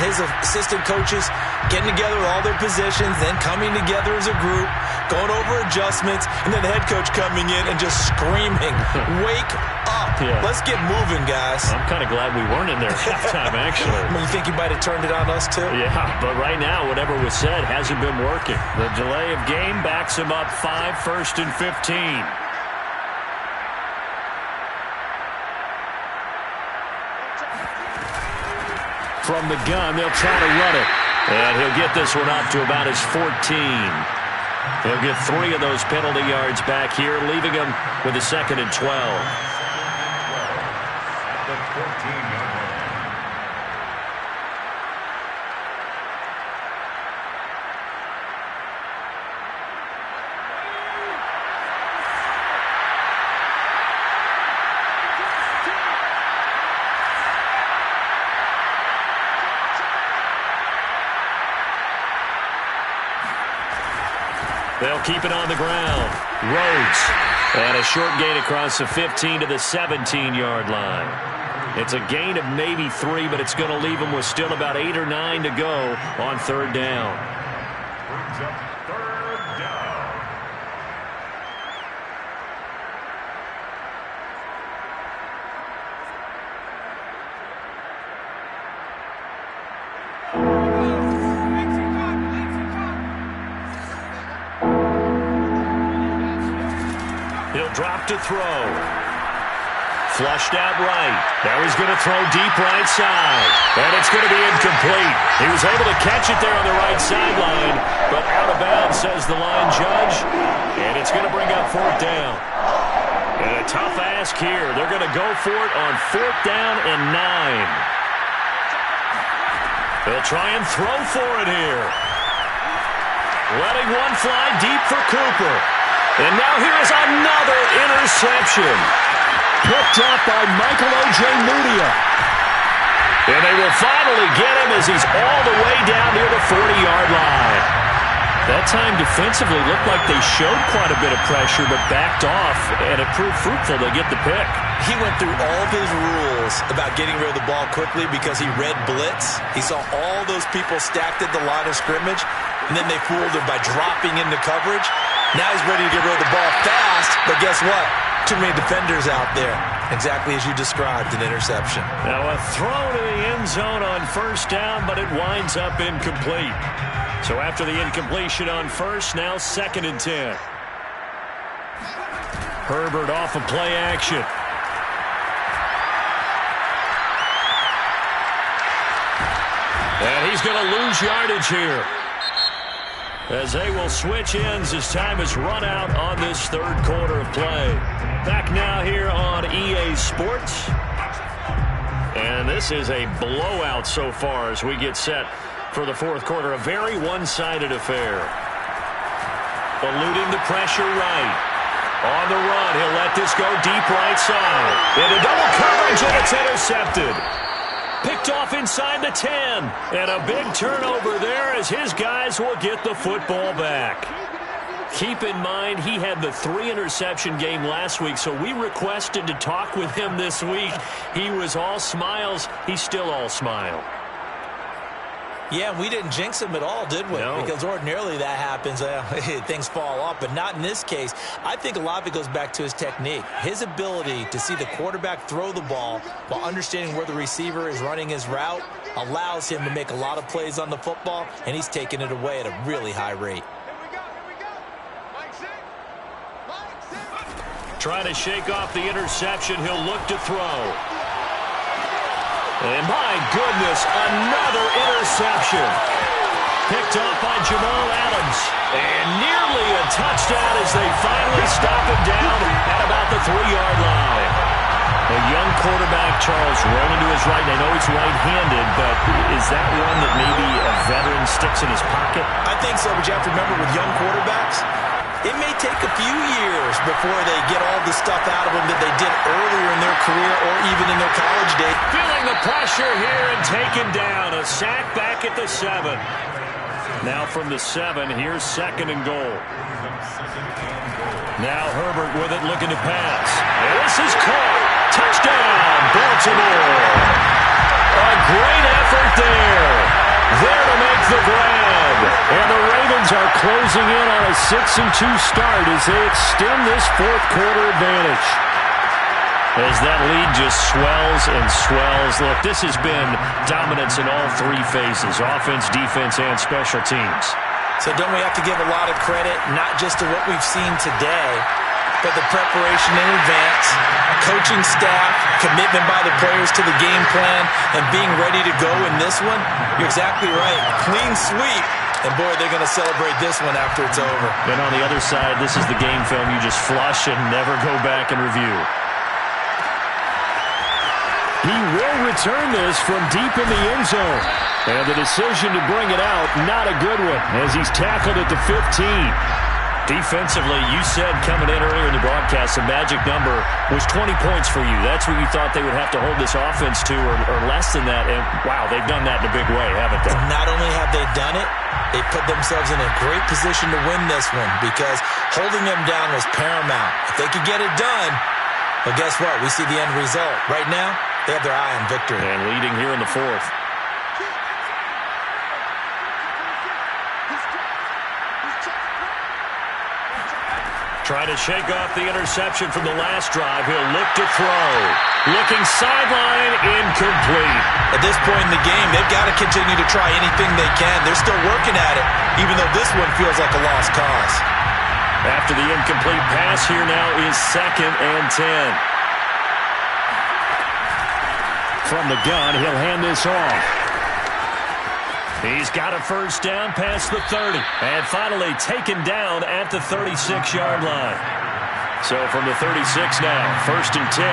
his assistant coaches getting together with all their positions, then coming together as a group, going over adjustments, and then the head coach coming in and just screaming, wake up. Yeah. Let's get moving, guys. I'm kind of glad we weren't in there at halftime, actually. I mean, you think he might have turned it on us, too? Yeah, but right now, whatever was said hasn't been working. The delay of game backs him up 5, 1st and 15. From the gun, they'll try to run it. And he'll get this one up to about his 14. He'll get 3 of those penalty yards back here, leaving him with a 2nd and 12. The 14-yard line. They'll keep it on the ground. Rhodes. And a short gain across the 15 to the 17-yard line. It's a gain of maybe 3, but it's going to leave them with still about 8 or 9 to go on 3rd down. Brings up 3rd down. He'll drop to throw. Flushed out right. Now he's going to throw deep right side. And it's going to be incomplete. He was able to catch it there on the right sideline, but out of bounds, says the line judge. And it's going to bring up 4th down. And a tough ask here. They're going to go for it on 4th down and 9. They'll try and throw for it here. Letting one fly deep for Cooper. And now here is another interception. Picked up by Michael Ojemudia. And they will finally get him as he's all the way down near the 40-yard line. That time defensively looked like they showed quite a bit of pressure but backed off, and it proved fruitful to get the pick. He went through all of his rules about getting rid of the ball quickly because he read blitz. He saw all those people stacked at the line of scrimmage, and then they fooled him by dropping into coverage. Now he's ready to get rid of the ball fast, but guess what? Too many defenders out there. Exactly as you described, an interception. Now a throw to the end zone on first down, but it winds up incomplete. So after the incompletion on first, now 2nd and 10. Herbert off of play action. And he's going to lose yardage here, as they will switch ends as time has run out on this 3rd quarter of play. Back now here on EA Sports. And this is a blowout so far as we get set for the 4th quarter. A very one-sided affair. Eluding the pressure right. On the run, he'll let this go deep right side. Into double coverage, and it's intercepted. Picked off inside the 10. And a big turnover there as his guys will get the football back. Keep in mind, he had the 3-interception game last week, so we requested to talk with him this week. He was all smiles. He's still all smile. Yeah, we didn't jinx him at all, did we? No. Because ordinarily that happens. Things fall off, but not in this case. I think a lot of it goes back to his technique. His ability to see the quarterback throw the ball while understanding where the receiver is running his route allows him to make a lot of plays on the football, and he's taking it away at a really high rate. Trying to shake off the interception. He'll look to throw. And my goodness, another interception. Picked off by Jamal Adams. And nearly a touchdown as they finally stop him down at about the 3-yard line. A young quarterback, Charles, rolling to his right. I know he's right-handed, but is that one that maybe a veteran sticks in his pocket? I think so, but you have to remember with young quarterbacks, it may take a few years before they get all the stuff out of them that they did earlier in their career or even in their college days. Feeling the pressure here and taken down. A sack back at the 7. Now from the 7, here's 2nd and goal. Now Herbert with it, looking to pass. And this is caught. Touchdown, Baltimore. A great effort there. There to make the grab. And the Ravens are closing in on a 6-2 start as they extend this 4th quarter advantage. As that lead just swells and swells. Look, this has been dominance in all 3 phases, offense, defense, and special teams. So don't we have to give a lot of credit, not just to what we've seen today, but the preparation in advance, coaching staff, commitment by the players to the game plan, and being ready to go in this one? You're exactly right. Clean sweep. And, boy, they're going to celebrate this one after it's over. And on the other side, this is the game film you just flush and never go back and review. He will return this from deep in the end zone. And the decision to bring it out, not a good one, as he's tackled at the 15. Defensively, you said coming in earlier in the broadcast, the magic number was 20 points for you. That's what you thought they would have to hold this offense to, or less than that. And, wow, they've done that in a big way, haven't they? And not only have they done it, they put themselves in a great position to win this one because holding them down was paramount. If they could get it done, well, guess what? We see the end result. Right now, they have their eye on victory. And leading here in the 4th. Trying to shake off the interception from the last drive. He'll look to throw. Looking sideline, incomplete. At this point in the game, they've got to continue to try anything they can. They're still working at it, even though this one feels like a lost cause. After the incomplete pass, here now is 2nd and 10. From the gun, he'll hand this off. He's got a first down past the 30. And finally taken down at the 36-yard line. So from the 36 now, 1st and 10. A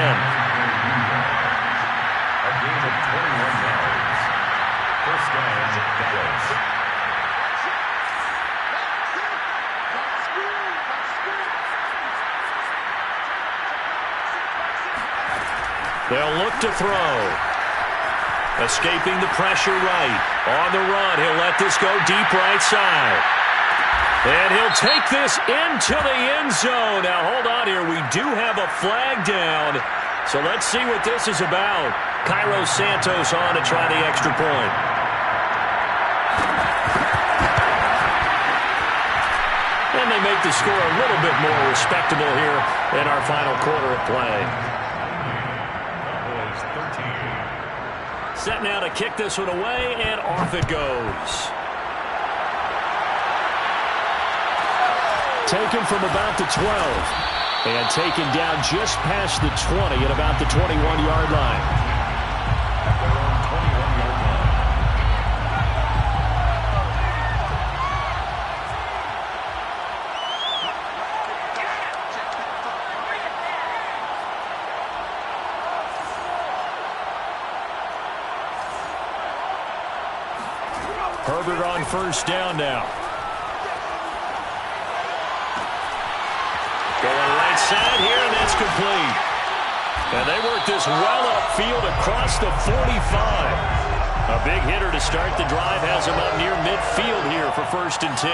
gain of 21 yards. First down, Dallas. They'll look to throw. Escaping the pressure right. On the run, he'll let this go deep right side. And he'll take this into the end zone. Now, hold on here. We do have a flag down. So let's see what this is about. Cairo Santos on to try the extra point. And they make the score a little bit more respectable here in our final quarter of play. Set now to kick this one away, and off it goes. Taken from about the 12. And taken down just past the 20 at about the 21-yard line. At their own 21-yard line. Herbert on first down now. Going right side here, and that's complete. And they work this well upfield across the 45. A big hitter to start the drive has him up near midfield here for 1st and 10.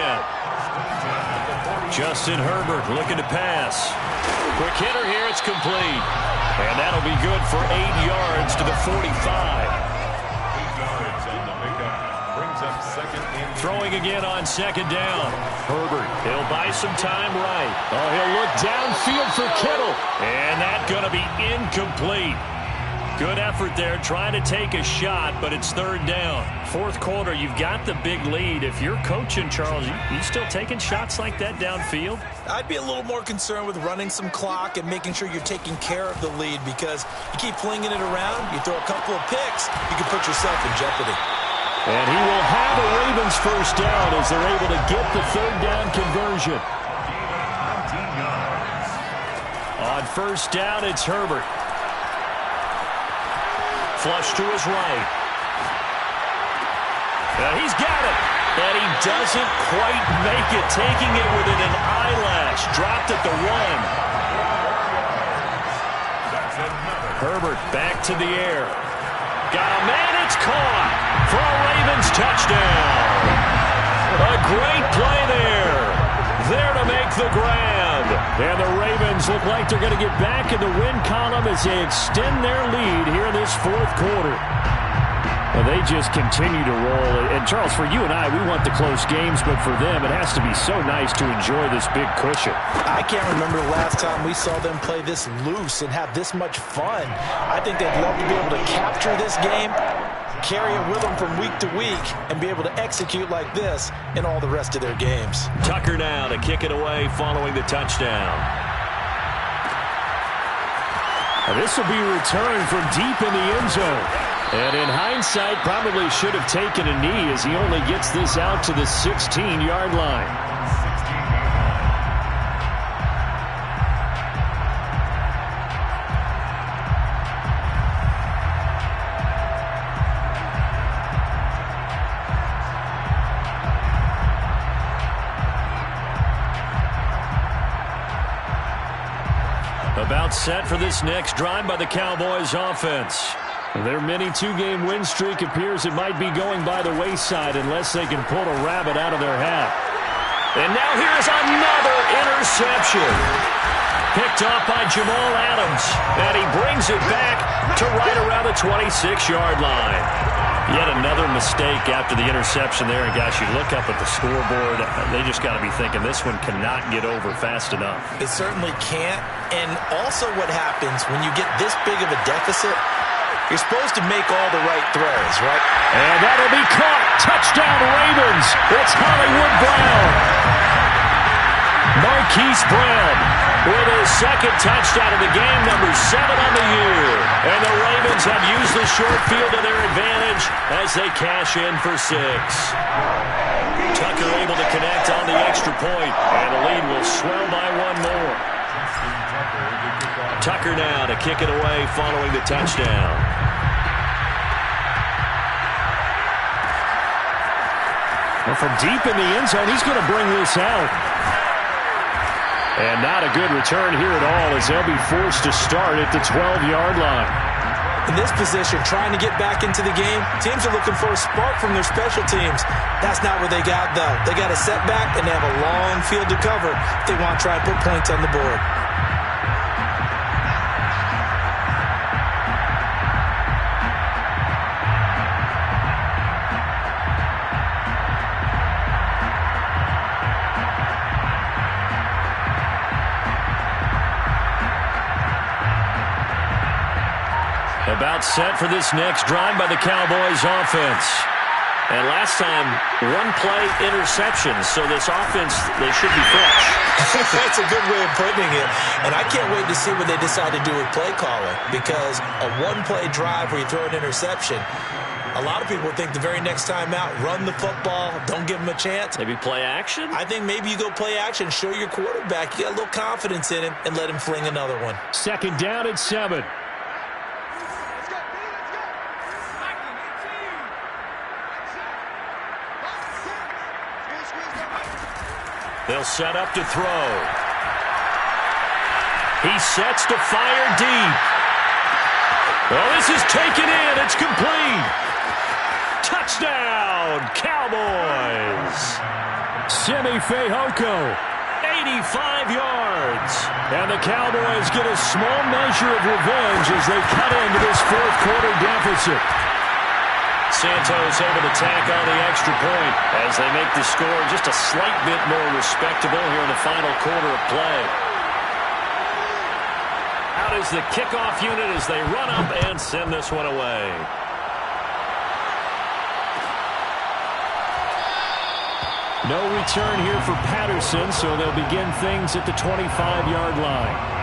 Justin Herbert looking to pass. Quick hitter here, it's complete. And that'll be good for 8 yards to the 45. 8 yards on the pickup. Brings up 2nd and 10. Throwing again on 2nd down. Herbert, he'll buy some time right. Oh, he'll look downfield for Kittle. And that's going to be incomplete. Good effort there, trying to take a shot, but it's 3rd down. 4th quarter, you've got the big lead. If you're coaching, Charles, you still taking shots like that downfield? I'd be a little more concerned with running some clock and making sure you're taking care of the lead, because you keep flinging it around, you throw a couple of picks, you can put yourself in jeopardy. And he will have a Ravens first down as they're able to get the 3rd down conversion. 19 yards. On first down, it's Herbert. Flush to his right. He's got it. And he doesn't quite make it, taking it within an eyelash. Dropped at the 1. That's another. Herbert back to the air. Got a man, it's caught for a Ravens touchdown. A great play there. There to make the grab. And the Ravens look like they're going to get back in the win column as they extend their lead here in this 4th quarter. Well, they just continue to roll. And, Charles, for you and I, we want the close games, but for them, it has to be so nice to enjoy this big cushion. I can't remember the last time we saw them play this loose and have this much fun. I think they'd love to be able to capture this game, carry it with them from week to week, and be able to execute like this in all the rest of their games. Tucker now to kick it away following the touchdown. This will be returned from deep in the end zone. And in hindsight, probably should have taken a knee as he only gets this out to the 16-yard line. About set for this next drive by the Cowboys offense. Their mini 2-game win streak appears it might be going by the wayside unless they can pull a rabbit out of their hat. And now here's another interception. Picked off by Jamal Adams. And he brings it back to right around the 26-yard line. Yet another mistake after the interception there. And, gosh, you look up at the scoreboard. They just got to be thinking this one cannot get over fast enough. It certainly can't. And also what happens when you get this big of a deficit, you're supposed to make all the right throws, right? And that'll be caught. Touchdown, Ravens. It's Hollywood Brown. Marquise Brown with his 2nd touchdown of the game, number 7 on the year. And the Ravens have used the short field to their advantage as they cash in for 6. Tucker able to connect on the extra point, and the lead will swell by 1 more. Tucker now to kick it away following the touchdown. Well, from deep in the end zone, he's going to bring this out. And not a good return here at all as they'll be forced to start at the 12-yard line. In this position, trying to get back into the game, teams are looking for a spark from their special teams. That's not what they got, though. They got a setback, and they have a long field to cover if they want to try and put points on the board. About set for this next drive by the Cowboys offense. And last time, one play interception, so this offense, they should be fresh. That's a good way of putting it. And I can't wait to see what they decide to do with play calling, because a one-play drive where you throw an interception, a lot of people think the very next time out, run the football, don't give them a chance. Maybe play action? I think maybe you go play action, show your quarterback you got a little confidence in him, and let him fling another one. Second down and 7. They'll set up to throw. He sets to fire deep. Well, this is taken in. It's complete. Touchdown, Cowboys. Simi Fehoko, 85 yards. and the Cowboys get a small measure of revenge as they cut into this fourth quarter deficit. Santos able to tack on the extra point as they make the score just a slight bit more respectable here in the final quarter of play. Out is the kickoff unit as they run up and send this one away. No return here for Patterson, so they'll begin things at the 25-yard line.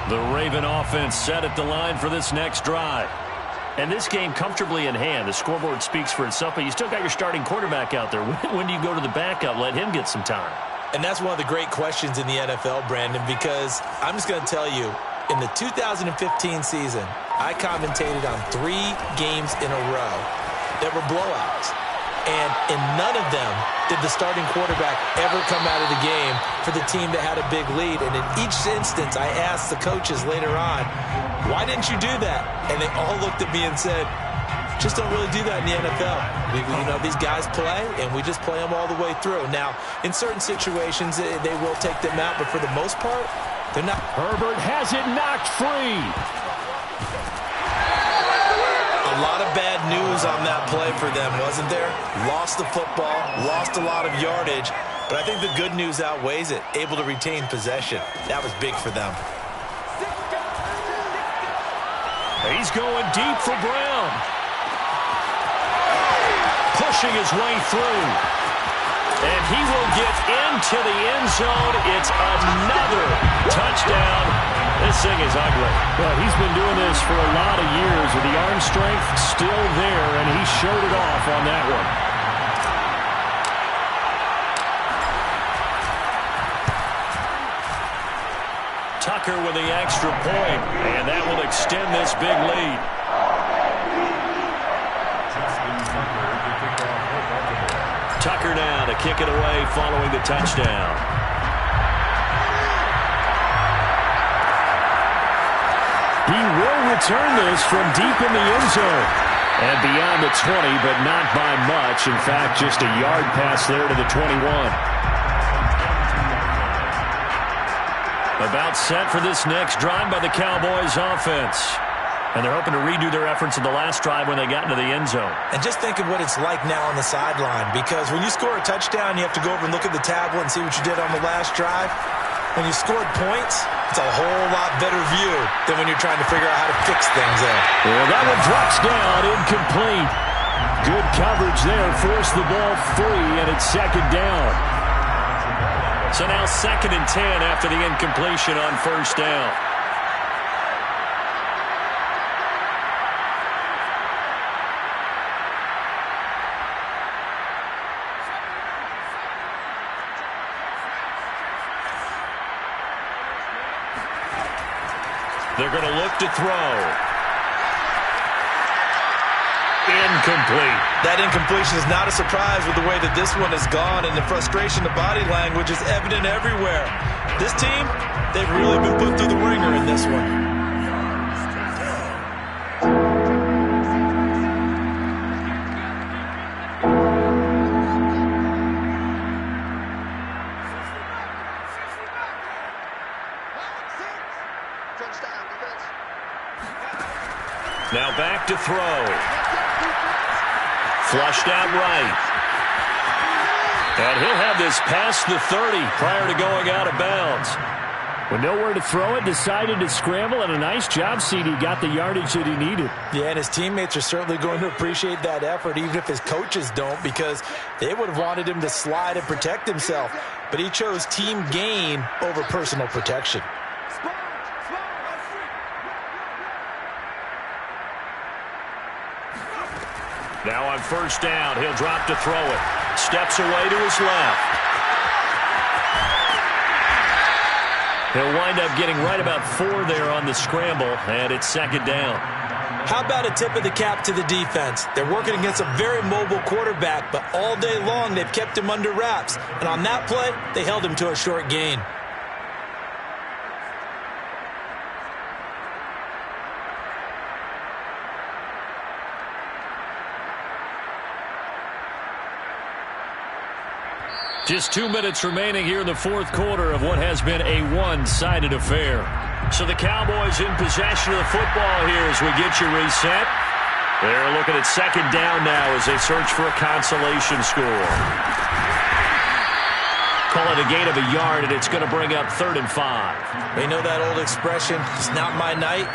The Raven offense set at the line for this next drive. And this game comfortably in hand. The scoreboard speaks for itself, but you still got your starting quarterback out there. When do you go to the backup? Let him get some time. And that's one of the great questions in the NFL, Brandon, because I'm just going to tell you, in the 2015 season, I commentated on 3 games in a row that were blowouts. And in none of them did the starting quarterback ever come out of the game for the team that had a big lead. And in each instance, I asked the coaches later on, why didn't you do that? And they all looked at me and said, just don't really do that in the NFL. These guys play, and we just play them all the way through. Now, in certain situations, they will take them out, but for the most part, they're not. Herbert has it knocked free. A lot of bad news on that play for them, wasn't there? Lost the football, lost a lot of yardage, but I think the good news outweighs it. Able to retain possession. That was big for them. He's going deep for Brown. Pushing his way through. And he will get into the end zone. It's another touchdown. This thing is ugly. Well, he's been doing this for a lot of years with the arm strength still there, and he showed it off on that one. Tucker with the extra point, and that will extend this big lead. Tucker now to kick it away following the touchdown. He will return this from deep in the end zone. And beyond the 20, but not by much. In fact, just a yard pass there to the 21. About set for this next drive by the Cowboys offense. And they're hoping to redo their efforts in the last drive when they got into the end zone. And just think of what it's like now on the sideline, because when you score a touchdown, you have to go over and look at the tablet and see what you did on the last drive. When you scored points, it's a whole lot better view than when you're trying to figure out how to fix things up. Well, that one drops down, incomplete. Good coverage there, forced the ball free, and it's second down. So now 2nd and 10 after the incompletion on first down. They're going to look to throw. incomplete. That incompletion is not a surprise with the way that this one has gone, and the frustration, the body language is evident everywhere. This team, they've really been put through the ringer in this one. Now back to throw. Flushed out right. And he'll have this past the 30 prior to going out of bounds. With nowhere to throw it, decided to scramble, and a nice job, CD. Got the yardage that he needed. Yeah, and his teammates are certainly going to appreciate that effort, even if his coaches don't, because they would have wanted him to slide and protect himself. But he chose team gain over personal protection. Now on first down, he'll drop to throw it. Steps away to his left. He'll wind up getting right about 4 there on the scramble, and it's second down. How about a tip of the cap to the defense? They're working against a very mobile quarterback, but all day long they've kept him under wraps. And on that play, they held him to a short gain. Just 2 minutes remaining here in the fourth quarter of what has been a one-sided affair. So the Cowboys in possession of the football here as we get you reset. They're looking at second down now as they search for a consolation score. Call it a gain of a yard, and it's going to bring up 3rd and 5. You know that old expression, it's not my night?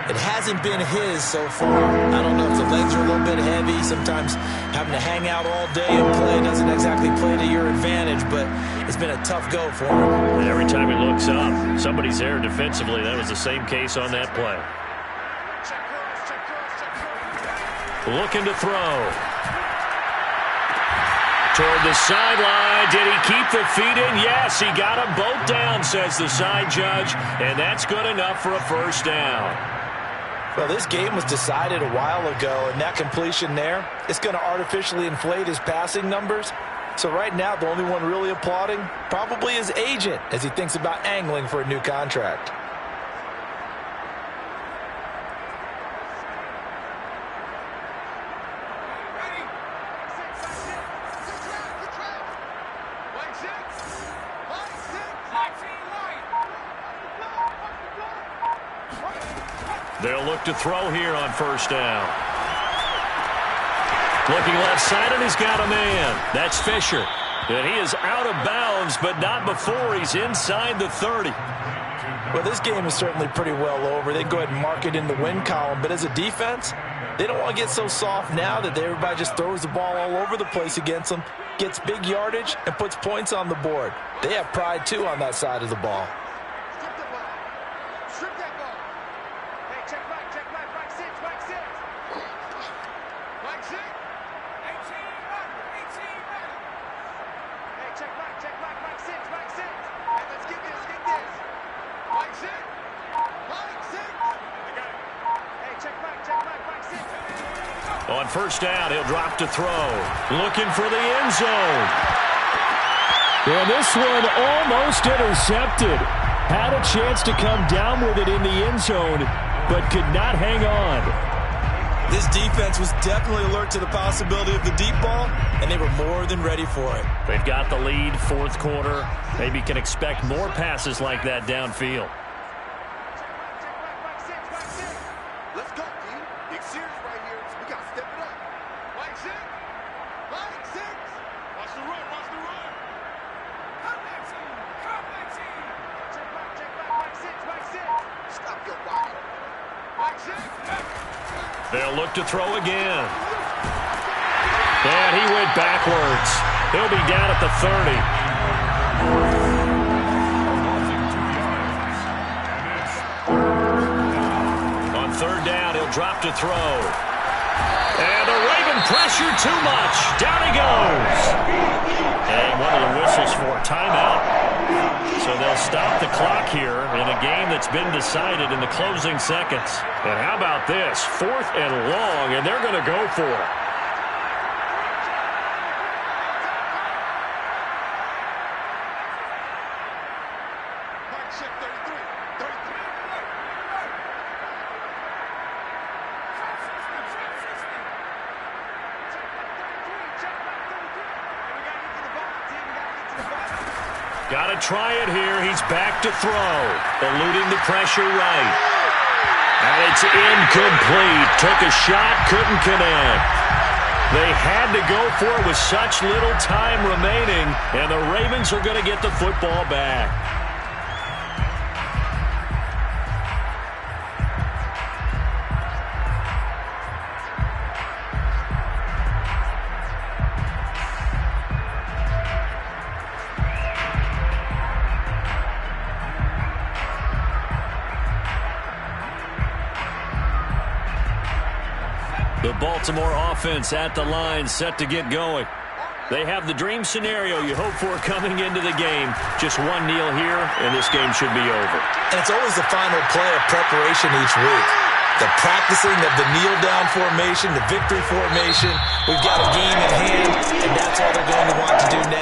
It hasn't been his so far. I don't know if the legs are a little bit heavy. Sometimes having to hang out all day and play doesn't exactly play to your advantage, but it's been a tough go for him. And every time he looks up, somebody's there defensively. That was the same case on that play. Looking to throw. Toward the sideline. Did he keep the feet in? Yes, he got them both down, says the side judge, and that's good enough for a first down. Well, this game was decided a while ago, and that completion there, it's going to artificially inflate his passing numbers. So right now, the only one really applauding probably his agent as he thinks about angling for a new contract. They'll look to throw here on first down. Looking left side, and he's got a man. That's Fisher. And he is out of bounds, but not before he's inside the 30. Well, this game is certainly pretty well over. They can go ahead and mark it in the win column. But as a defense, they don't want to get so soft now that everybody just throws the ball all over the place against them, gets big yardage, and puts points on the board. They have pride, too, on that side of the ball. On first down, he'll drop to throw. Looking for the end zone. Well, this one almost intercepted. Had a chance to come down with it in the end zone, but could not hang on. This defense was definitely alert to the possibility of the deep ball, and they were more than ready for it. They've got the lead, fourth quarter. Maybe can expect more passes like that downfield. Let's go, D. Big series right here. We got to step it up. Mike six. Mike six. Watch the run. Watch the run. Come back team. Come back team. Check back. Check back. Mike six. Mike six. Stop your body. Mike six. They'll look to throw again. And he went backwards. He'll be down at the 30. Third down, he'll drop to throw. And the Raven pressure too much. Down he goes. And one of the whistles for timeout. So they'll stop the clock here in a a game that's been decided in the closing seconds. And how about this? 4th and long, and they're going to go for it. Got to try it here. He's back to throw. Eluding the pressure right. And it's incomplete. Took a shot, couldn't connect. They had to go for it with such little time remaining, and the Ravens are going to get the football back. The Baltimore offense at the line, set to get going. They have the dream scenario you hope for coming into the game. Just one kneel here, and this game should be over. And it's always the final play of preparation each week. The practicing of the kneel-down formation, the victory formation. We've got a game in hand, and that's all they're going to want to do now.